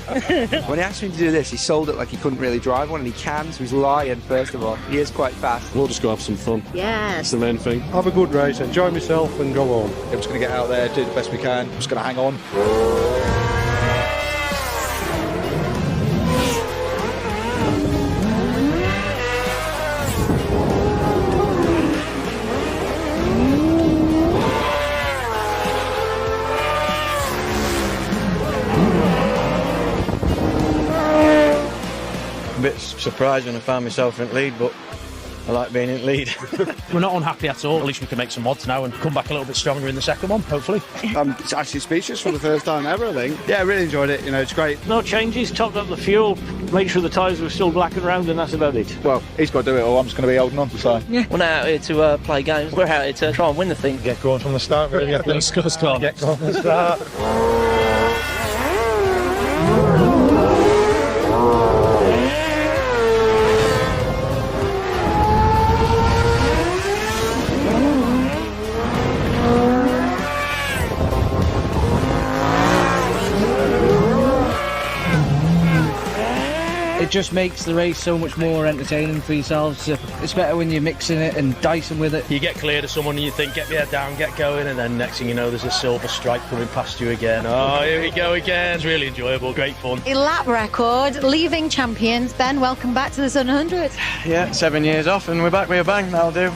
B: When he asked me to do this, he sold it like he couldn't really drive one, and he can, so he's lying, first of all. He is quite fast.
V: We'll just go have some fun.
K: Yes.
V: That's the main thing.
C: Have a good race, enjoy myself and go home.
M: We're just going to get out there, do the best we can. Just going to hang on.
E: A bit surprised when I found myself in lead, but I like being in lead.
J: We're not unhappy at all. At least we can make some odds now and come back a little bit stronger in the second one, hopefully.
D: I'm actually speechless for the first time ever, I think. Yeah, I really enjoyed it. It's great.
P: No changes, topped up the fuel, made sure the tyres were still black and round, and that's about it.
M: Well, he's got to do it all. I'm just going to be holding on, so.
I: Yeah. We're not out here to play games. We're out here to try and win the thing.
V: Get going from the start, really.
P: Let's go, Scott.
V: Get going from the start.
S: it just makes the race so much more entertaining for yourselves. It's better when you're mixing it and dicing with it.
J: You get clear to someone and you think, get your head down, get going, and then next thing you know, there's a silver stripe coming past you again. Oh, here we go again. It's really enjoyable, great fun.
K: A lap record, leaving champions. Ben, welcome back to the Sun 100.
E: Yeah, 7 years off and we're back with a bang, that'll do.